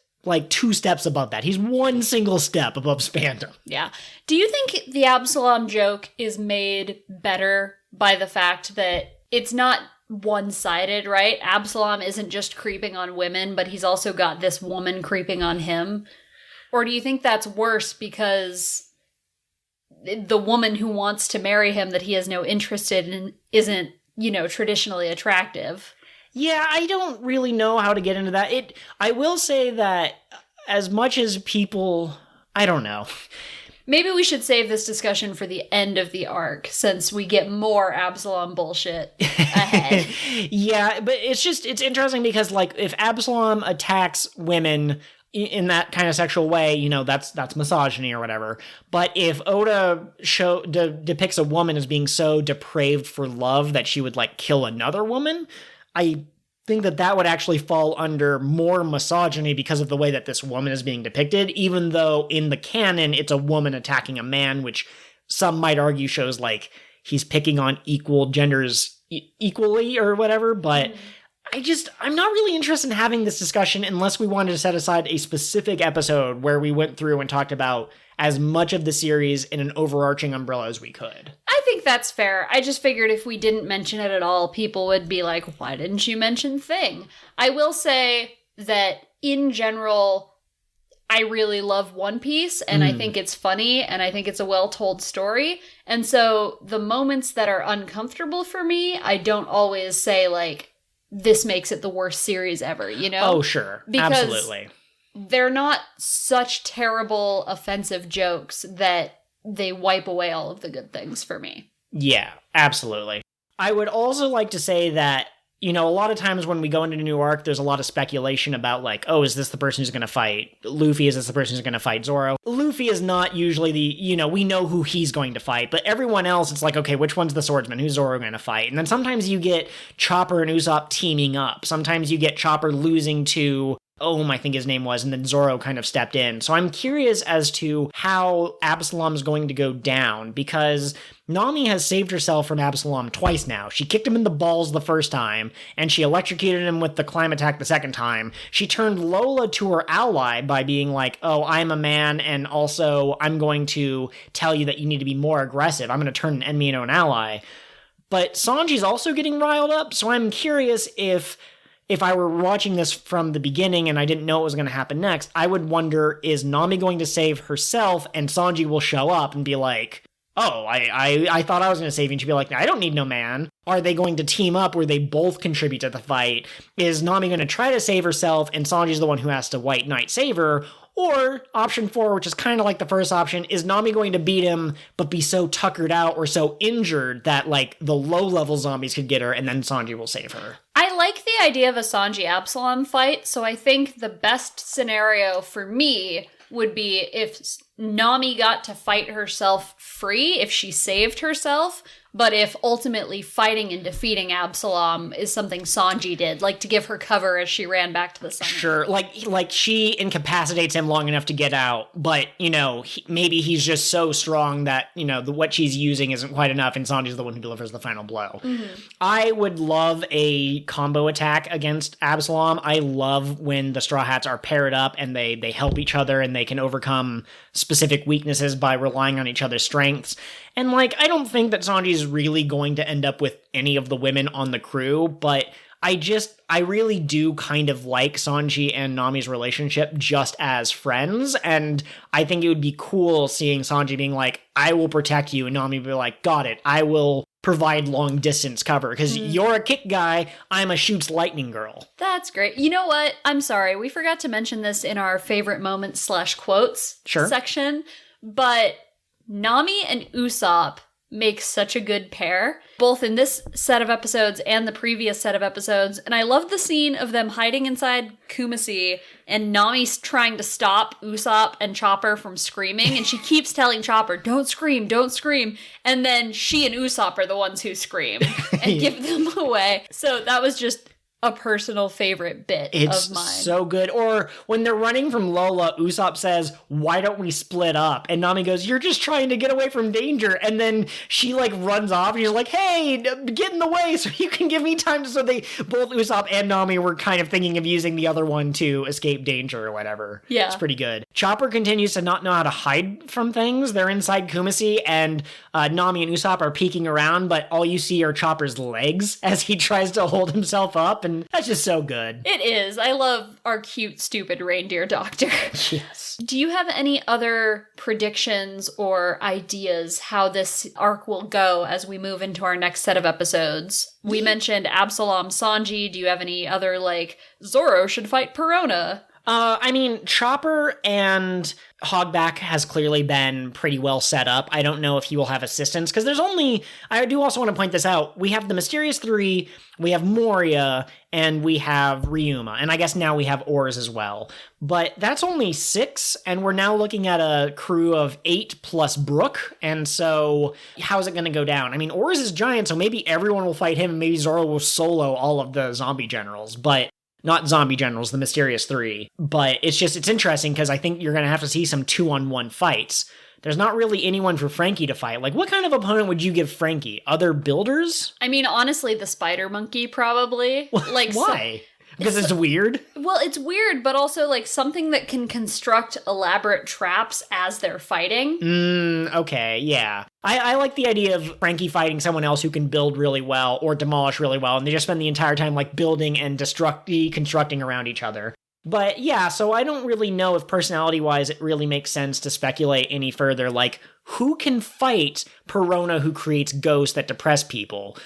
S1: 2 steps above that. He's 1 single step above Spandam.
S2: Yeah. Do you think the Absalom joke is made better by the fact that it's not one-sided, right? Absalom isn't just creeping on women, but he's also got this woman creeping on him? Or do you think that's worse because the woman who wants to marry him that he has no interest in isn't, traditionally attractive.
S1: Yeah, I don't really know how to get into that. I will say that as much as people, I don't know.
S2: Maybe we should save this discussion for the end of the arc, since we get more Absalom bullshit ahead.
S1: Yeah, but it's interesting because, like, if Absalom attacks women in that kind of sexual way, that's misogyny or whatever. But if Oda depicts a woman as being so depraved for love that she would, like, kill another woman, I think that would actually fall under more misogyny because of the way that this woman is being depicted, even though in the canon it's a woman attacking a man, which some might argue shows like he's picking on equal genders equally or whatever. But I'm not really interested in having this discussion unless we wanted to set aside a specific episode where we went through and talked about as much of the series in an overarching umbrella as we could.
S2: I think that's fair. I just figured if we didn't mention it at all, people would be like, why didn't you mention Thing? I will say that in general, I really love One Piece, and I think it's funny, and I think it's a well-told story. And so the moments that are uncomfortable for me, I don't always say, like, this makes it the worst series ever,
S1: Oh, sure.
S2: Because
S1: absolutely.
S2: They're not such terrible, offensive jokes that they wipe away all of the good things for me.
S1: Yeah, absolutely. I would also like to say that, a lot of times when we go into a new arc, there's a lot of speculation about, like, oh, is this the person who's going to fight Luffy? Is this the person who's going to fight Zoro? Luffy is not usually we know who he's going to fight, but everyone else, it's like, okay, which one's the swordsman? Who's Zoro going to fight? And then sometimes you get Chopper and Usopp teaming up. Sometimes you get Chopper losing to I think his name was, and then Zoro kind of stepped in. So I'm curious as to how Absalom's going to go down, because Nami has saved herself from Absalom twice now. She kicked him in the balls the first time, and she electrocuted him with the climb attack the second time. She turned Lola to her ally by being like, oh, I'm a man, and also I'm going to tell you that you need to be more aggressive. I'm going to turn an enemy into an ally. But Sanji's also getting riled up, so I'm curious if I were watching this from the beginning and I didn't know what was going to happen next, I would wonder, is Nami going to save herself and Sanji will show up and be like, oh, I thought I was going to save you, and she'd be like, I don't need no man. Are they going to team up where they both contribute to the fight? Is Nami going to try to save herself and Sanji's the one who has to white knight save her? Or option 4, which is kind of like the first option, is Nami going to beat him but be so tuckered out or so injured that, like, the low-level zombies could get her and then Sanji will save her?
S2: I like the idea of a Sanji-Absalom fight, so I think the best scenario for me would be if Nami got to fight herself free, if she saved herself, but if ultimately fighting and defeating Absalom is something Sanji did, like to give her cover as she ran back to the summit.
S1: Sure, like she incapacitates him long enough to get out, but, maybe he's just so strong that, what she's using isn't quite enough, and Sanji's the one who delivers the final blow. Mm-hmm. I would love a combo attack against Absalom. I love when the Straw Hats are paired up and they help each other and they can overcome specific weaknesses by relying on each other's strengths. And, I don't think that Sanji's really going to end up with any of the women on the crew, but I really do kind of like Sanji and Nami's relationship just as friends, and I think it would be cool seeing Sanji being like, I will protect you, and Nami be like, got it, I will provide long distance cover, because you're a kick guy, I'm a shoots lightning girl.
S2: That's great. You know what? I'm sorry, we forgot to mention this in our favorite moments / quotes section, but Nami and Usopp make such a good pair, both in this set of episodes and the previous set of episodes. And I love the scene of them hiding inside Kumasi and Nami's trying to stop Usopp and Chopper from screaming. And she keeps telling Chopper, don't scream, don't scream. And then she and Usopp are the ones who scream and give them away. So that was just a personal favorite bit of mine.
S1: It's so good. Or when they're running from Lola, Usopp says, why don't we split up? And Nami goes, you're just trying to get away from danger. And then she runs off and she's like, hey, get in the way so you can give me time. So they, both Usopp and Nami were kind of thinking of using the other one to escape danger or whatever.
S2: Yeah.
S1: It's pretty good. Chopper continues to not know how to hide from things. They're inside Kumasi and Nami and Usopp are peeking around, but all you see are Chopper's legs as he tries to hold himself up. Robin. That's just so good.
S2: It is. I love our cute, stupid reindeer doctor.
S1: Yes.
S2: Do you have any other predictions or ideas how this arc will go as we move into our next set of episodes? We mentioned Absalom, Sanji. Do you have any other, like, Zoro should fight Perona?
S1: I mean, Chopper and Hogback has clearly been pretty well set up. I don't know if he will have assistance, because I do also want to point this out, we have the Mysterious Three, we have Moria, and we have Ryuma, and I guess now we have Oars as well. But that's only 6, and we're now looking at a crew of 8 plus Brook, and so how's it going to go down? I mean, Oars is giant, so maybe everyone will fight him, and maybe Zoro will solo all of the zombie generals, but... Not zombie generals, the Mysterious Three. But it's interesting because I think you're going to have to see some 2-on-1 fights. There's not really anyone for Frankie to fight. Like, what kind of opponent would you give Frankie? Other builders?
S2: I mean, honestly, the spider monkey, probably. Like,
S1: why? Because it's weird?
S2: Well, it's weird, but also, like, something that can construct elaborate traps as they're fighting.
S1: Okay, yeah. I like the idea of Frankie fighting someone else who can build really well or demolish really well, and they just spend the entire time, like, building and deconstructing around each other. But, yeah, so I don't really know if personality-wise it really makes sense to speculate any further. Like, who can fight Perona who creates ghosts that depress people?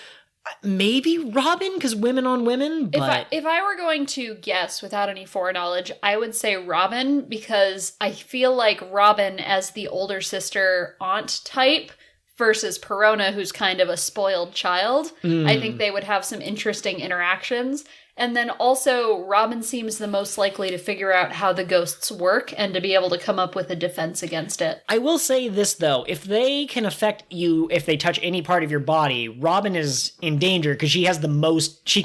S1: Maybe Robin, because women on women, but...
S2: If I were going to guess without any foreknowledge, I would say Robin, because I feel like Robin as the older sister aunt type versus Perona, who's kind of a spoiled child. I think they would have some interesting interactions. And then also, Robin seems the most likely to figure out how the ghosts work and to be able to come up with a defense against it.
S1: I will say this, though. If they can affect you, if they touch any part of your body, Robin is in danger because she has the most... She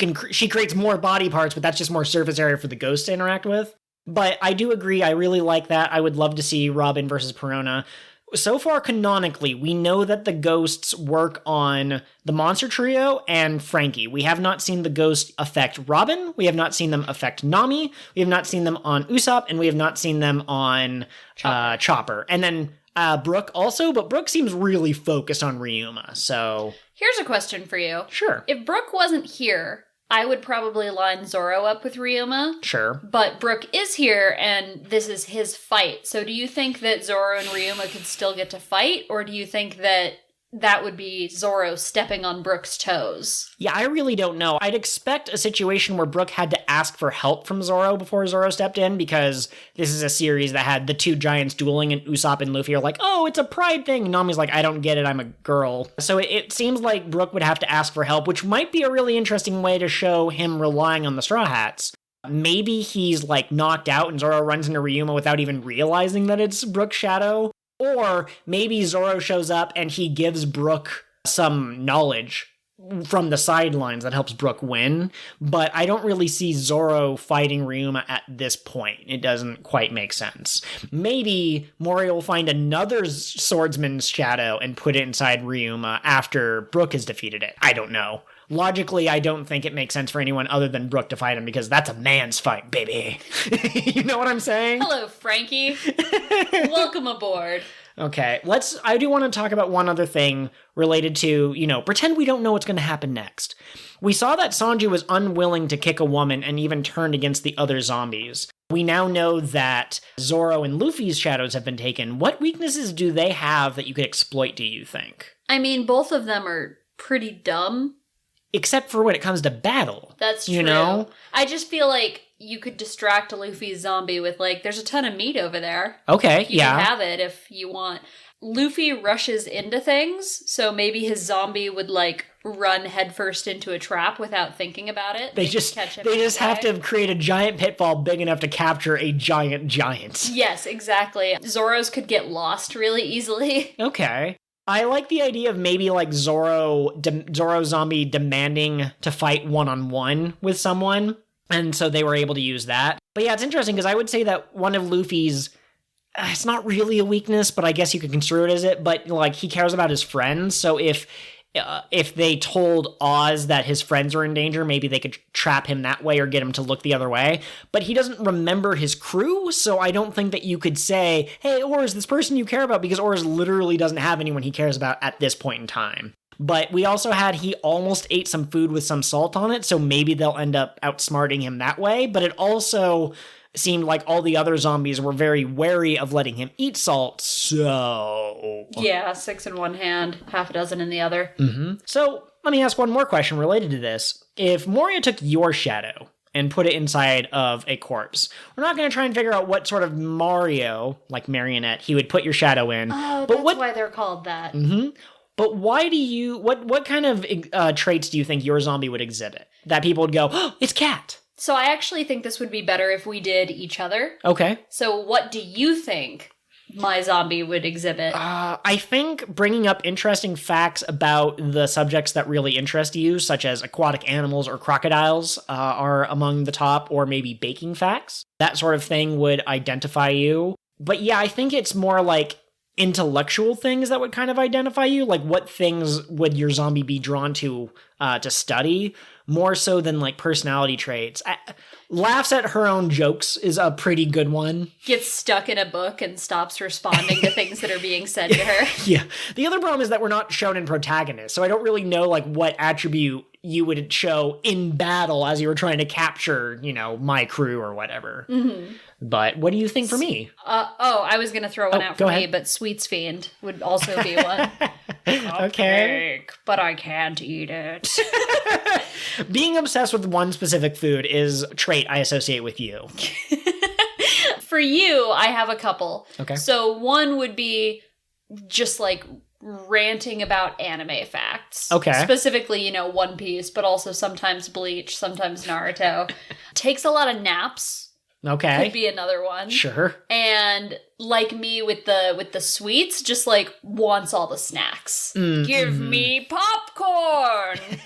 S1: creates more body parts, but that's just more surface area for the ghosts to interact with. But I do agree. I really like that. I would love to see Robin versus Perona. So far, canonically, we know that the ghosts work on the Monster Trio and Frankie. We have not seen the ghost affect Robin. We have not seen them affect Nami. We have not seen them on Usopp, and we have not seen them on Chopper. And then Brook also, but Brook seems really focused on Ryuma, so...
S2: Here's a question for you.
S1: Sure.
S2: If Brook wasn't here, I would probably line Zoro up with Ryuma.
S1: Sure.
S2: But Brook is here, and this is his fight. So do you think that Zoro and Ryuma could still get to fight, or do you think that that would be Zoro stepping on Brook's toes?
S1: Yeah, I really don't know. I'd expect a situation where Brook had to ask for help from Zoro before Zoro stepped in, because this is a series that had the two giants dueling, and Usopp and Luffy are like, oh, it's a pride thing. And Nami's like, I don't get it, I'm a girl. So it seems like Brook would have to ask for help, which might be a really interesting way to show him relying on the Straw Hats. Maybe he's, like, knocked out and Zoro runs into Ryuma without even realizing that it's Brook's shadow. Or maybe Zoro shows up and he gives Brook some knowledge from the sidelines that helps Brook win. But I don't really see Zoro fighting Ryuma at this point. It doesn't quite make sense. Maybe Moria will find another swordsman's shadow and put it inside Ryuma after Brook has defeated it. I don't know. Logically, I don't think it makes sense for anyone other than Brook to fight him, because that's a man's fight, baby. You know what I'm saying?
S2: Hello, Frankie. Welcome aboard.
S1: Okay, I do want to talk about one other thing related to, pretend we don't know what's going to happen next. We saw that Sanji was unwilling to kick a woman and even turned against the other zombies. We now know that Zoro and Luffy's shadows have been taken. What weaknesses do they have that you could exploit, do you think?
S2: I mean, both of them are pretty dumb.
S1: Except for when it comes to battle.
S2: That's true.
S1: You know?
S2: I just feel like you could distract a Luffy zombie with, like, there's a ton of meat over there.
S1: Okay,
S2: you can have it if you want. Luffy rushes into things, so maybe his zombie would, like, run headfirst into a trap without thinking about it.
S1: They just have to create a giant pitfall big enough to capture a giant.
S2: Yes, exactly. Zoro's could get lost really easily.
S1: Okay. I like the idea of maybe like Zoro zombie demanding to fight one-on-one with someone, and so they were able to use that. But yeah, it's interesting because I would say that one of Luffy's, it's not really a weakness, but I guess you could construe it as it, but like he cares about his friends, so if they told Oz that his friends are in danger, maybe they could trap him that way or get him to look the other way. But he doesn't remember his crew, so I don't think that you could say, hey, Oz, this person you care about, because Oz literally doesn't have anyone he cares about at this point in time. But we also had he almost ate some food with some salt on it, so maybe they'll end up outsmarting him that way. But it also seemed like all the other zombies were very wary of letting him eat salt, so...
S2: Yeah, 6 in one hand, half a dozen in the other.
S1: So, let me ask one more question related to this. If Moria took your shadow and put it inside of a corpse, we're not going to try and figure out what sort of Mario, like marionette, he would put your shadow in.
S2: Oh,
S1: but
S2: that's why they're called that.
S1: But why do you... What kind of traits do you think your zombie would exhibit? That people would go, oh, it's Cat.
S2: So I actually think this would be better if we did each other.
S1: Okay.
S2: So what do you think my zombie would exhibit?
S1: I think bringing up interesting facts about the subjects that really interest you, such as aquatic animals or crocodiles, are among the top, or maybe baking facts. That sort of thing would identify you. But yeah, I think it's more like intellectual things that would kind of identify you. Like, what things would your zombie be drawn to study, more so than like personality traits. Laughs at her own jokes is a pretty good one.
S2: Gets stuck in a book and stops responding to things that are being said to her.
S1: Yeah. The other problem is that we're not shown in protagonists, so I don't really know like what attribute you would show in battle as you were trying to capture, my crew or whatever. But what do you think for me?
S2: I was going to throw one out for me,
S1: ahead.
S2: but Sweets Fiend would also be one.
S1: Okay.
S2: But I can't eat it.
S1: Being obsessed with one specific food is a trait I associate with you.
S2: For you, I have a couple.
S1: Okay.
S2: So one would be just like ranting about anime facts.
S1: Okay.
S2: Specifically, One Piece, but also sometimes Bleach, sometimes Naruto. Takes a lot of naps.
S1: Okay.
S2: Could be another one.
S1: Sure.
S2: And like me with the sweets, just like wants all the snacks. Give me popcorn.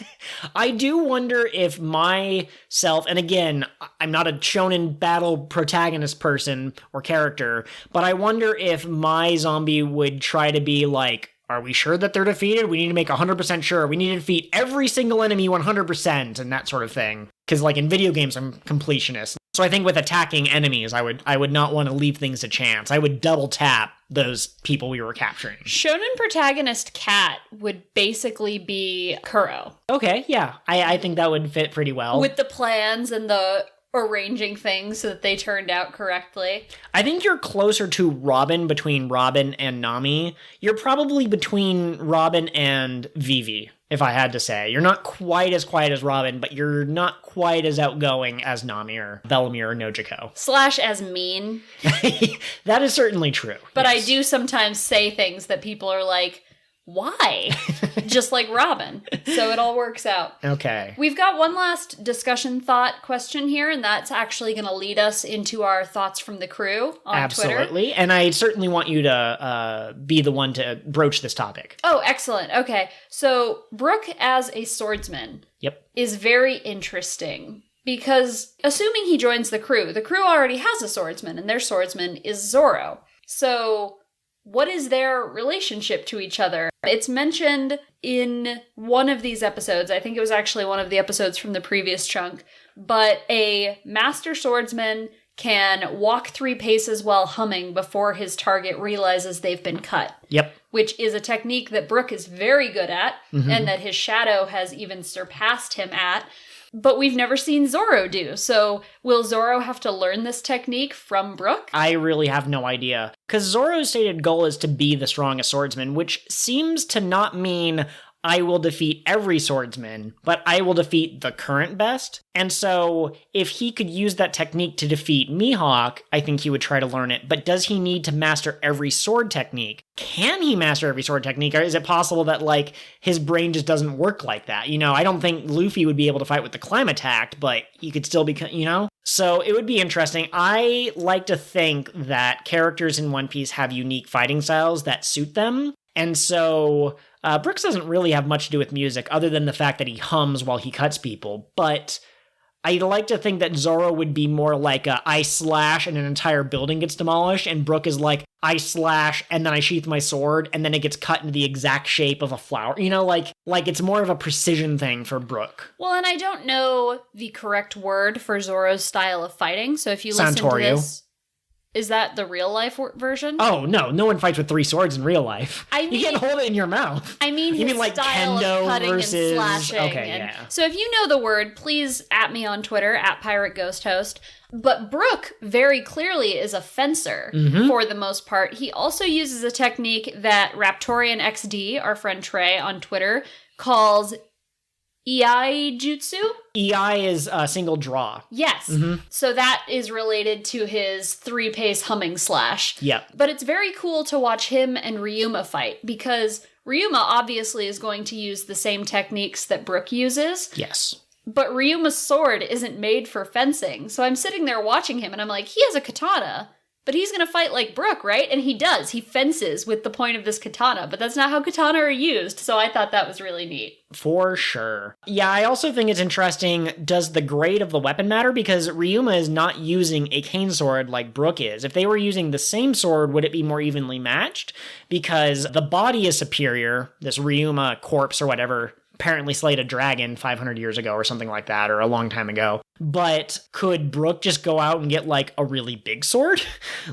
S1: I do wonder if myself, and again, I'm not a shonen battle protagonist person or character, but I wonder if my zombie would try to be like, are we sure that they're defeated? We need to make 100% sure. We need to defeat every single enemy 100% and that sort of thing. Because like in video games, I'm completionist. So I think with attacking enemies, I would not want to leave things to chance. I would double tap those people we were capturing.
S2: Shonen protagonist Cat would basically be Kuro.
S1: Okay, yeah. I think that would fit pretty well.
S2: With the plans and the arranging things so that they turned out correctly.
S1: I think you're closer to Robin between Robin and Nami. You're probably between Robin and Vivi, if I had to say. You're not quite as quiet as Robin, but you're not quite as outgoing as Nami or Bellamy or Nojiko.
S2: / as mean.
S1: That is certainly true.
S2: But
S1: yes.
S2: I do sometimes say things that people are like, why? Just like Robin. So it all works out.
S1: Okay.
S2: We've got one last discussion thought question here, and that's actually going to lead us into our thoughts from the crew on Twitter.
S1: Absolutely. And I certainly want you to be the one to broach this topic.
S2: Oh, excellent. Okay. So Brook as a swordsman is very interesting. Because assuming he joins the crew already has a swordsman, and their swordsman is Zoro. So what is their relationship to each other? It's mentioned in one of these episodes. I think it was actually one of the episodes from the previous chunk. But a master swordsman can walk 3 paces while humming before his target realizes they've been cut.
S1: Yep.
S2: Which is a technique that Brook is very good at, and that his shadow has even surpassed him at. But we've never seen Zoro do, so will Zoro have to learn this technique from Brook?
S1: I really have no idea. Because Zoro's stated goal is to be the strongest swordsman, which seems to not mean I will defeat every swordsman, but I will defeat the current best. And so if he could use that technique to defeat Mihawk, I think he would try to learn it. But does he need to master every sword technique? Can he master every sword technique? Or is it possible that, like, his brain just doesn't work like that? I don't think Luffy would be able to fight with the climate attack, but he could still be, So it would be interesting. I like to think that characters in One Piece have unique fighting styles that suit them. And so Brooks doesn't really have much to do with music other than the fact that he hums while he cuts people. But I'd like to think that Zoro would be more like I slash and an entire building gets demolished, and Brook is like I slash and then I sheath my sword and then it gets cut into the exact shape of a flower. Like it's more of a precision thing for Brook.
S2: Well, and I don't know the correct word for Zoro's style of fighting, so if you listen to this... Is that the real life version?
S1: Oh, no one fights with 3 swords in real life.
S2: I mean,
S1: you can't hold it in your mouth.
S2: I mean,
S1: you
S2: his
S1: mean like
S2: style
S1: kendo
S2: of cutting
S1: versus...
S2: and slashing.
S1: Okay,
S2: and
S1: yeah.
S2: So if you know the word, please at me on Twitter, at Pirate Ghost Host. But Brook very clearly is a fencer for the most part. He also uses a technique that Raptorian XD, our friend Trey on Twitter, calls Iai Jutsu.
S1: Ei is a single draw.
S2: Yes. So that is related to his 3-pace humming slash.
S1: Yep.
S2: But it's very cool to watch him and Ryuma fight because Ryuma obviously is going to use the same techniques that Brook uses.
S1: Yes.
S2: But Ryuma's sword isn't made for fencing. So I'm sitting there watching him and I'm like, he has a katana, but he's going to fight like Brook, right? And he does. He fences with the point of this katana, but that's not how katana are used. So I thought that was really neat.
S1: For sure. Yeah, I also think it's interesting, does the grade of the weapon matter? Because Ryuma is not using a cane sword like Brook is. If they were using the same sword, would it be more evenly matched? Because the body is superior, this Ryuma corpse or whatever apparently slayed a dragon 500 years ago or something like that, or a long time ago. But could Brook just go out and get like a really big sword?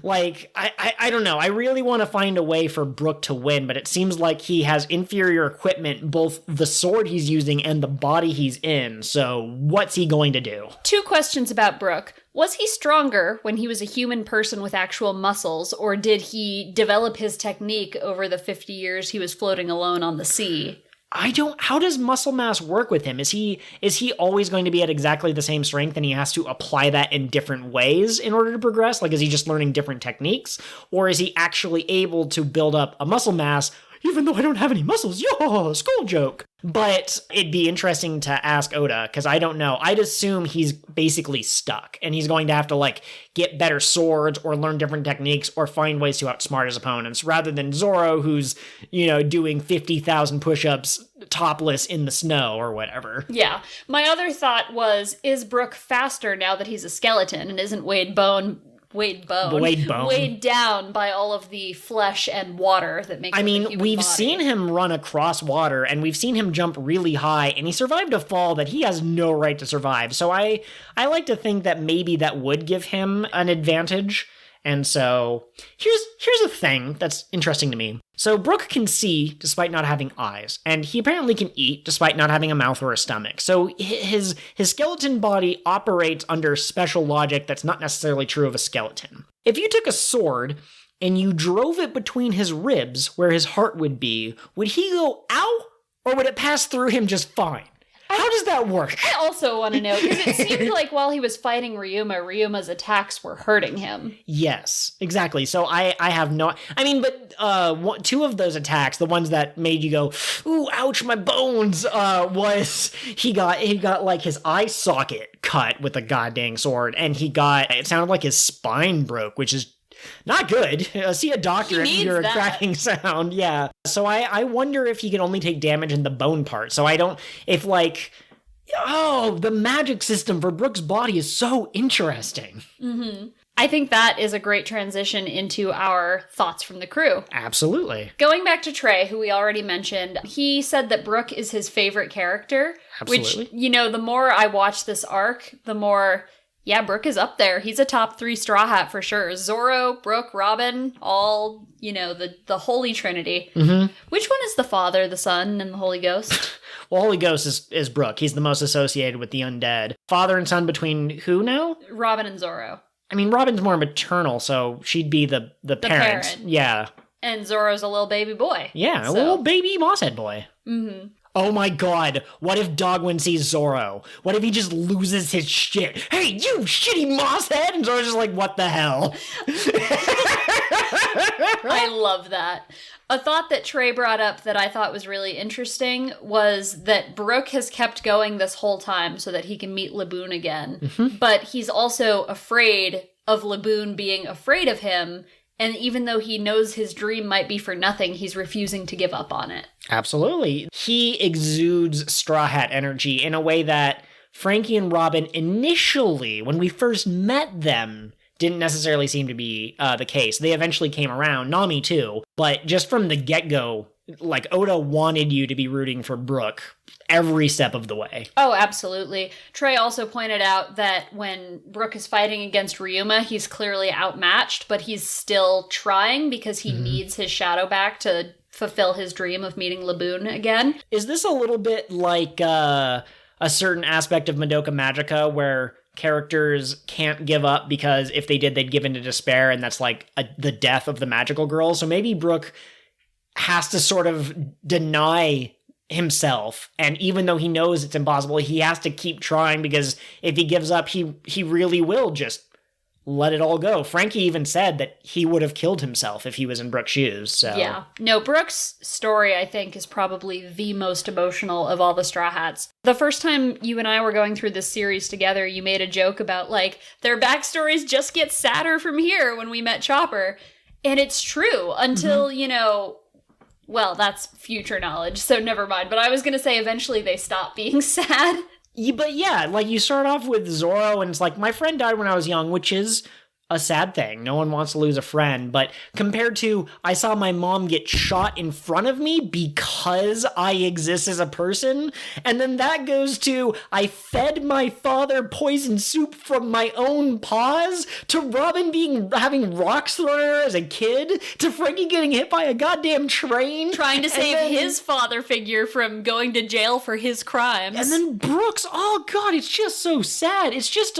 S1: Like, I don't know. I really want to find a way for Brook to win, but it seems like he has inferior equipment, both the sword he's using and the body he's in. So what's he going to do?
S2: 2 questions about Brook. Was he stronger when he was a human person with actual muscles, or did he develop his technique over the 50 years he was floating alone on the sea?
S1: How does muscle mass work with him? Is he always going to be at exactly the same strength and he has to apply that in different ways in order to progress? Like, is he just learning different techniques? Or is he actually able to build up a muscle mass even though I don't have any muscles? Yo, school joke. But it'd be interesting to ask Oda, because I don't know. I'd assume he's basically stuck, and he's going to have to, like, get better swords or learn different techniques or find ways to outsmart his opponents, rather than Zoro, who's, doing 50,000 push-ups topless in the snow or whatever.
S2: Yeah. My other thought was, is Brook faster now that he's a skeleton and isn't weighed down by all of the flesh and water that makes
S1: we've seen him run across water, and we've seen him jump really high, and he survived a fall that he has no right to survive. So I like to think that maybe that would give him an advantage. And so here's a thing that's interesting to me. So Brook can see despite not having eyes, and he apparently can eat despite not having a mouth or a stomach. So his skeleton body operates under special logic that's not necessarily true of a skeleton. If you took a sword and you drove it between his ribs where his heart would be, would he go ow, or would it pass through him just fine? How does that work?
S2: I also want to know, because it seemed like while he was fighting Ryuma's attacks were hurting him.
S1: Yes, exactly. So I have no... but 2 of those attacks, the ones that made you go, ooh, ouch, my bones, was he got like his eye socket cut with a goddamn sword, and it sounded like his spine broke, which is not good. See a doctor if you hear a cracking sound. Yeah. So I wonder if he can only take damage in the bone part. So the magic system for Brook's body is so interesting.
S2: Mm-hmm. I think that is a great transition into our thoughts from the crew.
S1: Absolutely.
S2: Going back to Trey, who we already mentioned, he said that Brook is his favorite character.
S1: Absolutely.
S2: Which, the more I watch this arc, the more... Yeah, Brook is up there. He's a top 3 Straw Hat for sure. Zoro, Brook, Robin, all, the Holy Trinity.
S1: Mm-hmm.
S2: Which one is the Father, the Son, and the Holy Ghost?
S1: Well, Holy Ghost is Brook. He's the most associated with the undead. Father and son between who now?
S2: Robin and Zoro.
S1: Robin's more maternal, so she'd be the parent. Yeah.
S2: And Zoro's a little baby boy.
S1: Yeah, a little baby mosshead boy.
S2: Mm-hmm.
S1: Oh my god, what if Dogwin sees Zoro? What if he just loses his shit? Hey, you shitty mosshead! And Zoro's just like, what the hell?
S2: I love that. A thought that Trey brought up that I thought was really interesting was that Brook has kept going this whole time so that he can meet Laboon again.
S1: Mm-hmm.
S2: But he's also afraid of Laboon being afraid of him. And even though he knows his dream might be for nothing, he's refusing to give up on it.
S1: Absolutely. He exudes Straw Hat energy in a way that Frankie and Robin initially, when we first met them, didn't necessarily seem to be the case. They eventually came around, Nami too, but just from the get-go, like, Oda wanted you to be rooting for Brook every step of the way.
S2: Oh, absolutely. Trey also pointed out that when Brook is fighting against Ryuma, he's clearly outmatched, but he's still trying because he needs his shadow back to fulfill his dream of meeting Laboon again.
S1: Is this a little bit like a certain aspect of Madoka Magica where characters can't give up because if they did, they'd give into despair, and that's like the death of the magical girl? So maybe Brook has to sort of deny himself, and even though he knows it's impossible, he has to keep trying, because if he gives up, he really will just let it all go. Frankie even said that he would have killed himself if he was in Brook's shoes. So
S2: yeah. No, Brook's story, I think, is probably the most emotional of all the Straw Hats. The first time you and I were going through this series together, you made a joke about, like, their backstories just get sadder from here when we met Chopper. And it's true until, you know, well, that's future knowledge, so never mind. But I was going to say eventually they stop being sad.
S1: But yeah, like, you start off with Zoro, and it's like, my friend died when I was young, which is a sad thing. No one wants to lose a friend. But compared to, I saw my mom get shot in front of me because I exist as a person. And then that goes to, I fed my father poison soup from my own paws, to Robin having rocks thrown at her as a kid, to Frankie getting hit by a goddamn train.
S2: Trying to save his father figure from going to jail for his crimes.
S1: And then Brooks, oh god, it's just so sad. It's just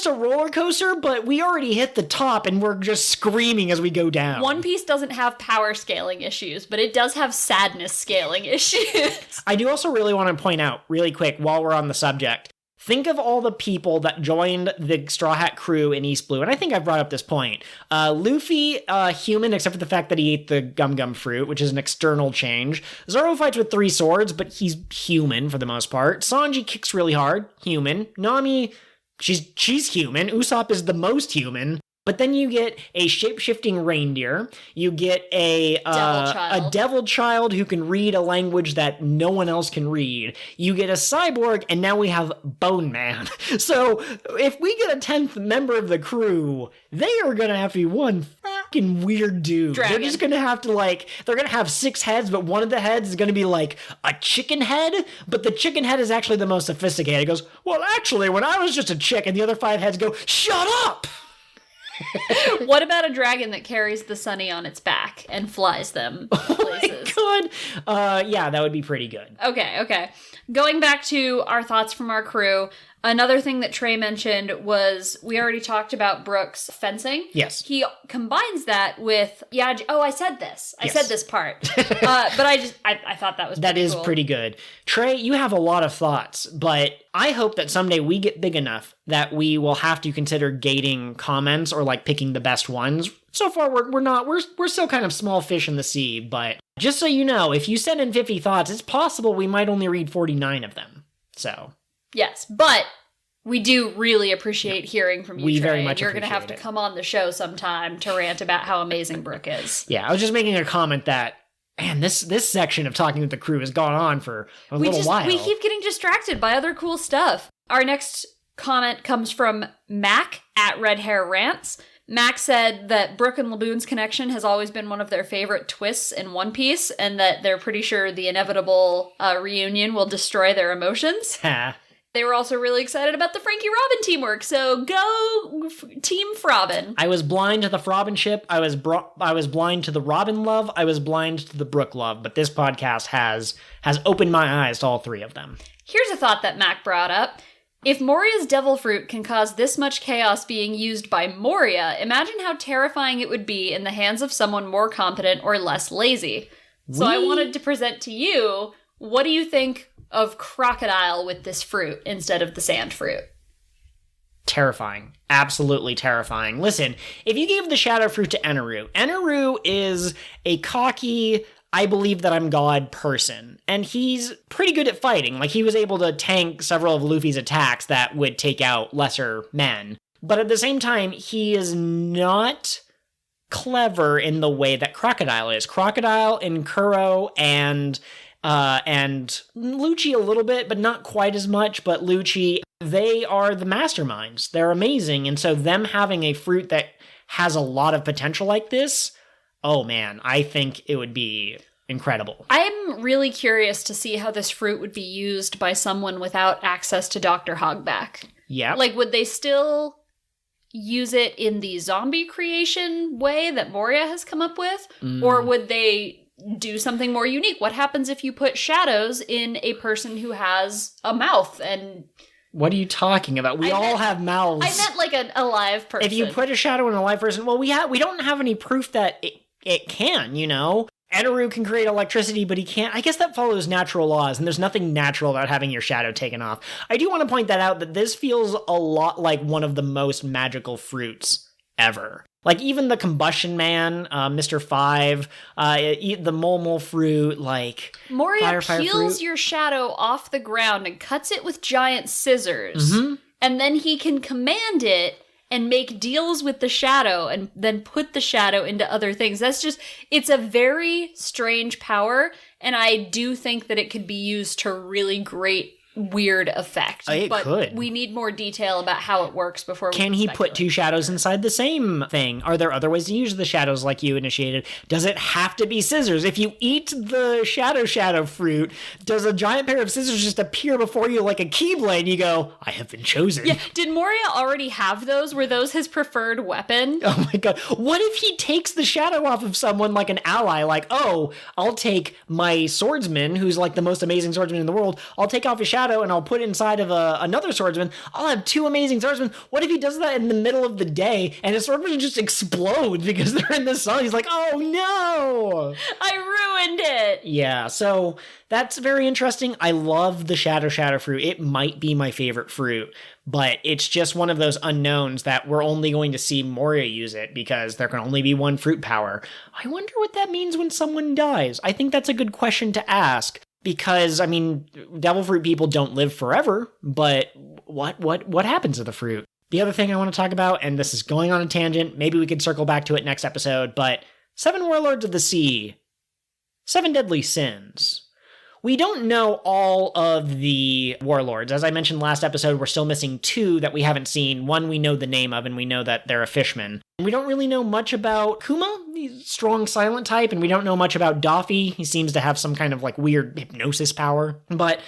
S1: a roller coaster, but we already hit the top and we're just screaming as we go down.
S2: One Piece doesn't have power scaling issues, but it does have sadness scaling issues.
S1: I do also really want to point out, really quick, while we're on the subject, think of all the people that joined the Straw Hat crew in East Blue, and I think I've brought up this point. Luffy, human, except for the fact that he ate the gum fruit, which is an external change. Zoro fights with 3 swords, but he's human for the most part. Sanji kicks really hard, human. Nami, she's human. Usopp is the most human. But then you get a shape-shifting reindeer. You get a devil child who can read a language that no one else can read. You get a cyborg, and now we have Bone Man. So if we get a 10th member of the crew, they are gonna have to be one fucking weird dude.
S2: Dragon.
S1: They're just gonna have to, like, they're gonna have 6 heads, but one of the heads is gonna be like a chicken head, but the chicken head is actually the most sophisticated. It goes, well, actually, when I was just a chick, and the other 5 heads go, shut up!
S2: What about a dragon that carries the Sunny on its back and flies them places?
S1: Oh my god. Yeah, that would be pretty good.
S2: Okay. Going back to our thoughts from our crew, another thing that Trey mentioned was, we already talked about Brook's fencing.
S1: Yes.
S2: He combines that with, I said this. I
S1: Yes.
S2: said this part. But I thought that was pretty
S1: That is
S2: cool.
S1: pretty good. Trey, you have a lot of thoughts, but I hope that someday we get big enough that we will have to consider gating comments or, like, picking the best ones. So far, we're still kind of small fish in the sea, but just so you know, if you send in 50 thoughts, it's possible we might only read 49 of them. So.
S2: Yes, but we do really appreciate hearing from you,
S1: We
S2: Trey,
S1: very
S2: and
S1: much
S2: you're going to have to
S1: appreciate it.
S2: come on the show sometime to rant about how amazing Brook is.
S1: Yeah, I was just making a comment that, man, this section of talking with the crew has gone on for a little while.
S2: We keep getting distracted by other cool stuff. Our next comment comes from Mac at Red Hair Rants. Mac said that Brook and Laboon's connection has always been one of their favorite twists in One Piece, and that they're pretty sure the inevitable reunion will destroy their emotions. They were also really excited about the Frankie Robin teamwork, so go Team Frobin.
S1: I was blind to the Frobin ship. I was blind to the Robin love. I was blind to the Brook love. But this podcast has opened my eyes to all 3 of them.
S2: Here's a thought that Mac brought up. If Moria's devil fruit can cause this much chaos being used by Moria, imagine how terrifying it would be in the hands of someone more competent or less lazy. So I wanted to present to you, what do you think of Crocodile with this fruit instead of the sand fruit?
S1: Terrifying. Absolutely terrifying. Listen, if you gave the shadow fruit to Eneru is a cocky, I believe that I'm God person, and he's pretty good at fighting. Like, he was able to tank several of Luffy's attacks that would take out lesser men. But at the same time, he is not clever in the way that Crocodile is. Crocodile and Kuro and Lucci a little bit, but not quite as much. But Lucci, they are the masterminds. They're amazing. And so them having a fruit that has a lot of potential like this, oh man, I think it would be incredible.
S2: I'm really curious to see how this fruit would be used by someone without access to Dr. Hogback.
S1: Yeah.
S2: Like, would they still use it in the zombie creation way that Moria has come up with? Or would they do something more unique? What happens if you put shadows in a person who has a mouth and...
S1: What are you talking about? We all have mouths.
S2: I meant like an alive person.
S1: If you put a shadow in a live person, well, we don't have any proof that it can, you know? Eneru can create electricity, but he can't. I guess that follows natural laws, and there's nothing natural about having your shadow taken off. I do want to point that out, that this feels a lot like one of the most magical fruits ever. Like, even the Combustion Man, Mr. 5, the Mole fruit, like...
S2: Moria peels your shadow off the ground and cuts it with giant scissors. And then he can command it and make deals with the shadow and then put the shadow into other things. It's a very strange power, and I do think that it could be used to really great, weird effect.
S1: It could.
S2: We need more detail about how it works before we
S1: Can he put two shadows inside the same thing? Are there other ways to use the shadows like you initiated? Does it have to be scissors? If you eat the shadow fruit, does a giant pair of scissors just appear before you like a keyblade and you go, I have been chosen?
S2: Yeah. Did Moria already have those? Were those his preferred weapon?
S1: Oh my god. What if he takes the shadow off of someone like an ally? Like, oh, I'll take my swordsman, who's like the most amazing swordsman in the world. I'll take off his shadow and I'll put it inside of another swordsman. I'll have two amazing swordsmen. What if he does that in the middle of the day and his swordsman just explodes because they're in the sun? He's like, oh no!
S2: I ruined it!
S1: Yeah, so that's very interesting. I love the shadow fruit. It might be my favorite fruit, but it's just one of those unknowns that we're only going to see Moria use it because there can only be one fruit power. I wonder what that means when someone dies. I think that's a good question to ask. Because, I mean, devil fruit people don't live forever, but what happens to the fruit? The other thing I want to talk about, and this is going on a tangent, maybe we could circle back to it next episode, but 7 Warlords of the Sea, 7 Deadly Sins. We don't know all of the warlords. As I mentioned last episode, we're still missing 2 that we haven't seen. One we know the name of, and we know that they're a fishman. We don't really know much about Kuma, the strong silent type, and we don't know much about Daffy. He seems to have some kind of like weird hypnosis power. But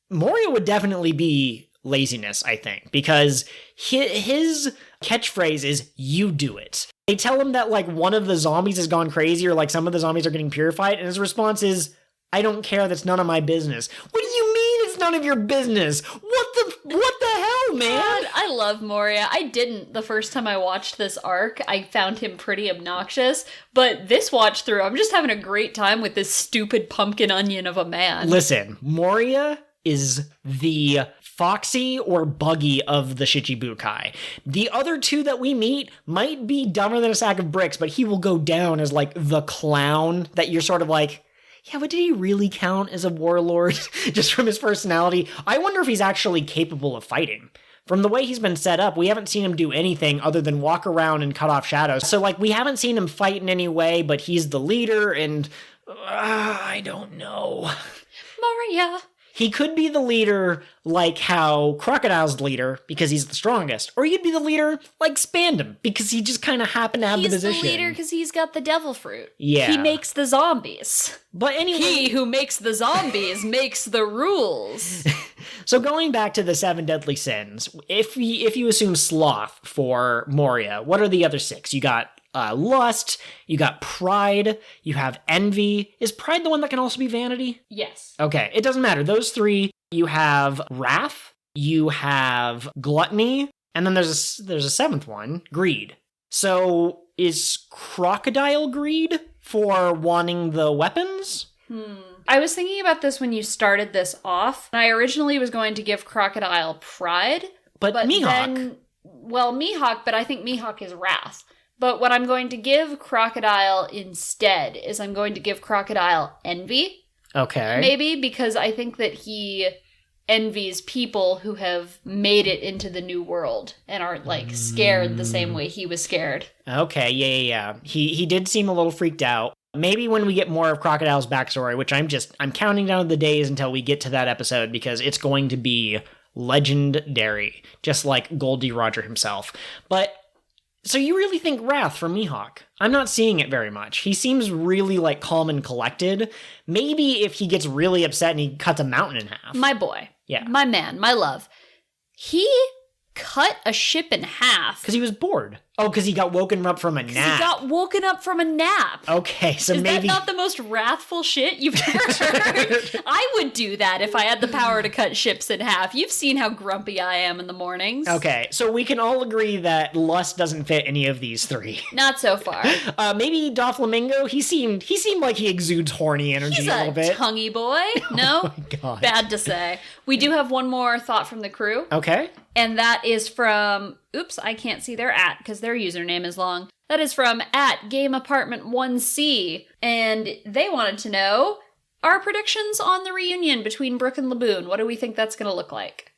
S1: Moria would definitely be laziness, I think, because his catchphrase is, you do it. They tell him that like one of the zombies has gone crazy, or like some of the zombies are getting purified, and his response is, I don't care, that's none of my business. What do you mean it's none of your business? What the hell, man?
S2: God, I love Moria. I didn't the first time I watched this arc. I found him pretty obnoxious, but this watch through, I'm just having a great time with this stupid pumpkin onion of a man.
S1: Listen, Moria is the Foxy or Buggy of the Shichibukai. The other 2 that we meet might be dumber than a sack of bricks, but he will go down as like the clown that you're sort of like, yeah, but did he really count as a warlord just from his personality? I wonder if he's actually capable of fighting. From the way he's been set up, we haven't seen him do anything other than walk around and cut off shadows. So, like, we haven't seen him fight in any way, but he's the leader, and I don't know.
S2: Moria.
S1: He could be the leader like how Crocodile's the leader because he's the strongest. Or he'd be the leader like Spandam because he just kind of happened to have the position.
S2: He's the leader because he's got the devil fruit.
S1: Yeah.
S2: He makes the zombies.
S1: But anyway.
S2: He who makes the zombies makes the rules.
S1: So going back to the 7 deadly sins, if you assume sloth for Moria, what are the other 6? You got lust, you got pride, you have envy. Is pride the one that can also be vanity?
S2: Yes.
S1: Okay, it doesn't matter. Those 3, you have wrath, you have gluttony, and then there's a 7th one, greed. So is crocodile greed for wanting the weapons?
S2: I was thinking about this when you started this off. I originally was going to give crocodile pride.
S1: But Mihawk.
S2: Then, well, Mihawk, but I think Mihawk is wrath. But what I'm going to give Crocodile instead is I'm going to give Crocodile envy.
S1: Okay.
S2: Maybe because I think that he envies people who have made it into the new world and are like scared the same way he was scared.
S1: Okay, yeah. He did seem a little freaked out. Maybe when we get more of Crocodile's backstory, which I'm counting down the days until we get to that episode because it's going to be legendary, just like Goldie Roger himself. But So you really think wrath from Mihawk? I'm not seeing it very much. He seems really, like, calm and collected. Maybe if he gets really upset and he cuts a mountain in half.
S2: My boy.
S1: Yeah.
S2: My man. My love. He cut a ship in half.
S1: Because he was bored. Oh, because he got woken up from a nap.
S2: He got woken up from a nap.
S1: Okay, so
S2: Is
S1: maybe...
S2: that not the most wrathful shit you've ever heard? I would do that if I had the power to cut ships in half. You've seen how grumpy I am in the mornings.
S1: Okay, so we can all agree that lust doesn't fit any of these three.
S2: Not so far.
S1: Maybe Doflamingo, he seemed like he exudes horny energy
S2: He's
S1: a little bit.
S2: He's a tonguey boy. No?
S1: Oh my God.
S2: Bad to say. We do have one more thought from the crew.
S1: Okay.
S2: And that is from, oops, I can't see their @ because their username is long. That is from @GameApartment1C. And they wanted to know our predictions on the reunion between Brook and Laboon. What do we think that's going to look like?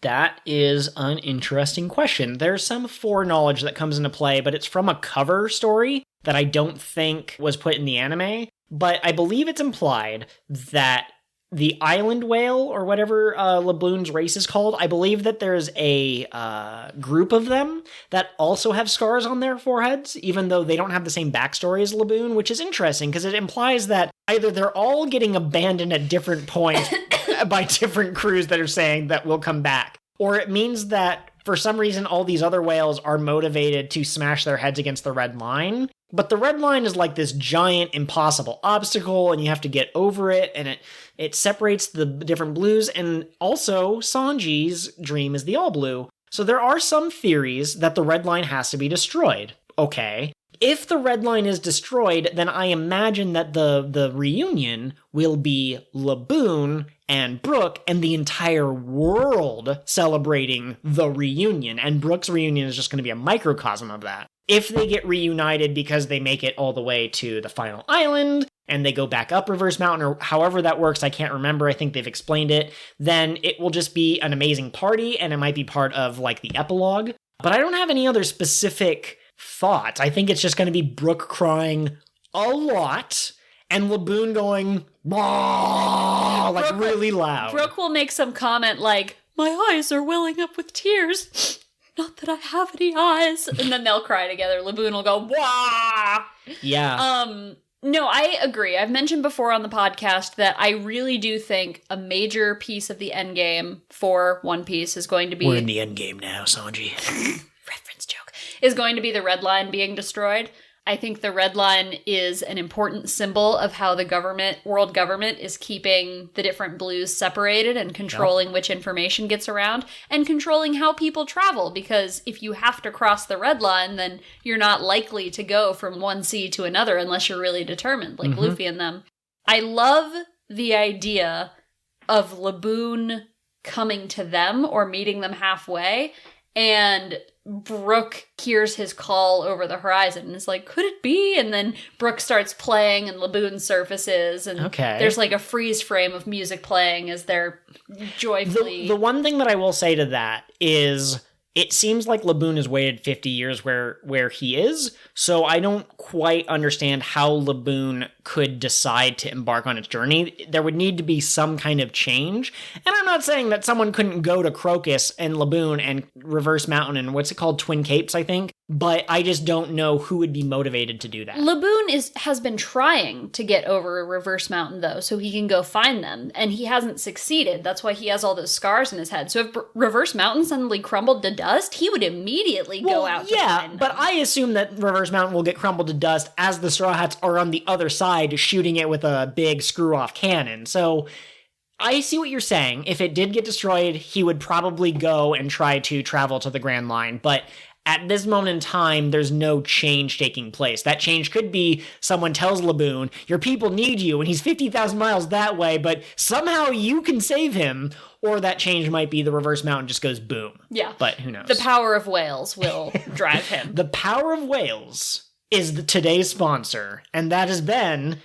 S1: That is an interesting question. There's some foreknowledge that comes into play, but it's from a cover story that I don't think was put in the anime. But I believe it's implied that the island whale, or whatever Laboon's race is called, I believe that there's a group of them that also have scars on their foreheads, even though they don't have the same backstory as Laboon, which is interesting because it implies that either they're all getting abandoned at different points by different crews that are saying that we'll come back, or it means that for some reason all these other whales are motivated to smash their heads against the red line. But the red line is like this giant impossible obstacle, and you have to get over it, and it separates the different blues, and also Sanji's dream is the all blue. So there are some theories that the red line has to be destroyed. Okay. If the red line is destroyed, then I imagine that the reunion will be Laboon and Brook and the entire world celebrating the reunion, and Brook's reunion is just going to be a microcosm of that. If they get reunited because they make it all the way to the final island, and they go back up Reverse Mountain, or however that works, I can't remember, I think they've explained it, then it will just be an amazing party, and it might be part of, like, the epilogue. But I don't have any other specific thoughts. I think it's just going to be Brook crying a lot, and Laboon going, like,
S2: Brook,
S1: really loud.
S2: Brook will make some comment like, my eyes are welling up with tears. Not that I have any eyes. And then they'll cry together. Laboon will go, wah!
S1: Yeah.
S2: No, I agree. I've mentioned before on the podcast that I really do think a major piece of the endgame for One Piece is going to be...
S1: We're in the endgame now, Sanji.
S2: Reference joke. Is going to be the red line being destroyed. I think the red line is an important symbol of how the world government is keeping the different blues separated and controlling which information gets around and controlling how people travel, because if you have to cross the red line, then you're not likely to go from one sea to another unless you're really determined, like Luffy and them. I love the idea of Laboon coming to them or meeting them halfway, and Brook hears his call over the horizon and is like, could it be? And then Brook starts playing and Laboon surfaces, and there's like a freeze frame of music playing as they're joyfully...
S1: The one thing that I will say to that is it seems like Laboon has waited 50 years where he is, so I don't quite understand how Laboon could decide to embark on its journey. There would need to be some kind of change, and I'm not saying that someone couldn't go to Crocus and Laboon and Reverse Mountain and what's it called, Twin Capes, I think, but I just don't know who would be motivated to do that.
S2: Laboon has been trying to get over Reverse Mountain, though, so he can go find them, and he hasn't succeeded. That's why he has all those scars in his head. So if Reverse Mountain suddenly crumbled to dust, he would immediately go out to find them.
S1: But I assume that Reverse Mountain will get crumbled to dust as the Straw Hats are on the other side shooting it with a big screw-off cannon. So I see what you're saying. If it did get destroyed, he would probably go and try to travel to the Grand Line, but at this moment in time, there's no change taking place. That change could be someone tells Laboon, your people need you, and he's 50,000 miles that way, but somehow you can save him, or that change might be the Reverse Mountain just goes boom.
S2: Yeah.
S1: But who knows?
S2: The power of whales will drive him.
S1: The power of whales is today's sponsor, and that has been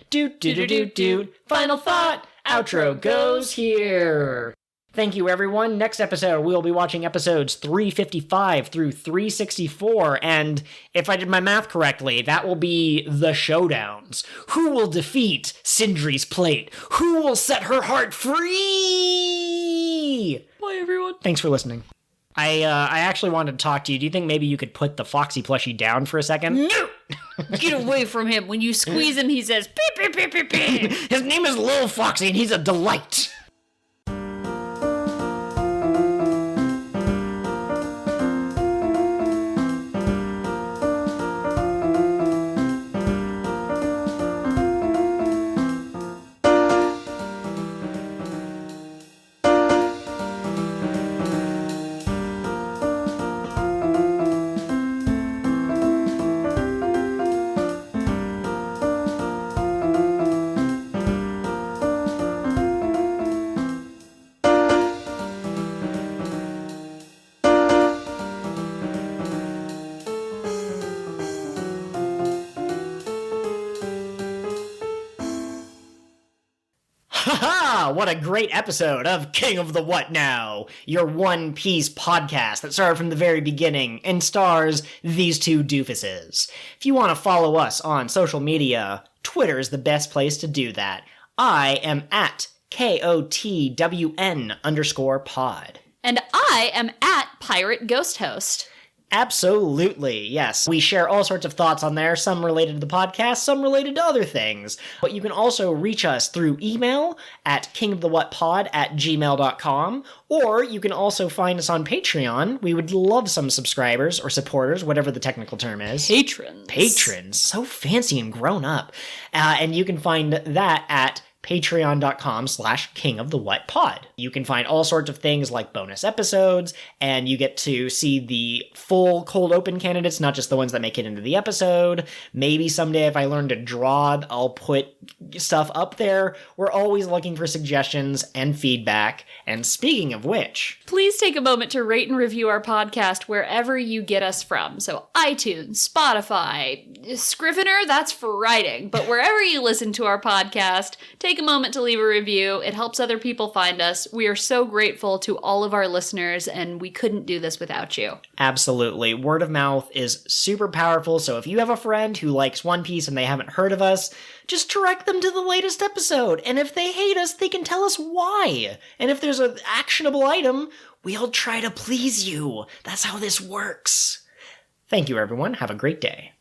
S1: Final Thought. Outro goes here. Thank you, everyone. Next episode, we will be watching episodes 355 through 364, and if I did my math correctly, that will be the showdowns. Who will defeat Sindri's plate? Who will set her heart free?
S2: Bye, everyone.
S1: Thanks for listening. I actually wanted to talk to you. Do you think maybe you could put the Foxy plushie down for a second?
S2: No! Get away from him. When you squeeze him, he says, beep, beep, beep, beep, beep.
S1: His name is Lil Foxy, and he's a delight. Haha! What a great episode of King of the What Now, your One Piece podcast that started from the very beginning and stars these two doofuses. If you want to follow us on social media, Twitter is the best place to do that. I am at KOTWN_pod.
S2: And I am at Pirate Ghost Host.
S1: Absolutely, yes. We share all sorts of thoughts on there, some related to the podcast, some related to other things. But you can also reach us through email at kingofthewhatpod@gmail.com, or you can also find us on Patreon. We would love some subscribers or supporters, whatever the technical term is. Patrons. So fancy and grown up. And you can find that at patreon.com/kingofthewhatpod. You can find all sorts of things like bonus episodes, and you get to see the full cold open candidates, not just the ones that make it into the episode. Maybe someday if I learn to draw, I'll put stuff up there. We're always looking for suggestions and feedback. And speaking of which,
S2: please take a moment to rate and review our podcast wherever you get us from. So iTunes, Spotify, Scrivener, that's for writing. But wherever you listen to our podcast, take a moment to leave a review. It helps other people find us. We are so grateful to all of our listeners, and we couldn't do this without you.
S1: Absolutely. Word of mouth is super powerful, so if you have a friend who likes One Piece and they haven't heard of us, just direct them to the latest episode. And if they hate us, they can tell us why. And if there's an actionable item, we'll try to please you. That's how this works. Thank you, everyone. Have a great day.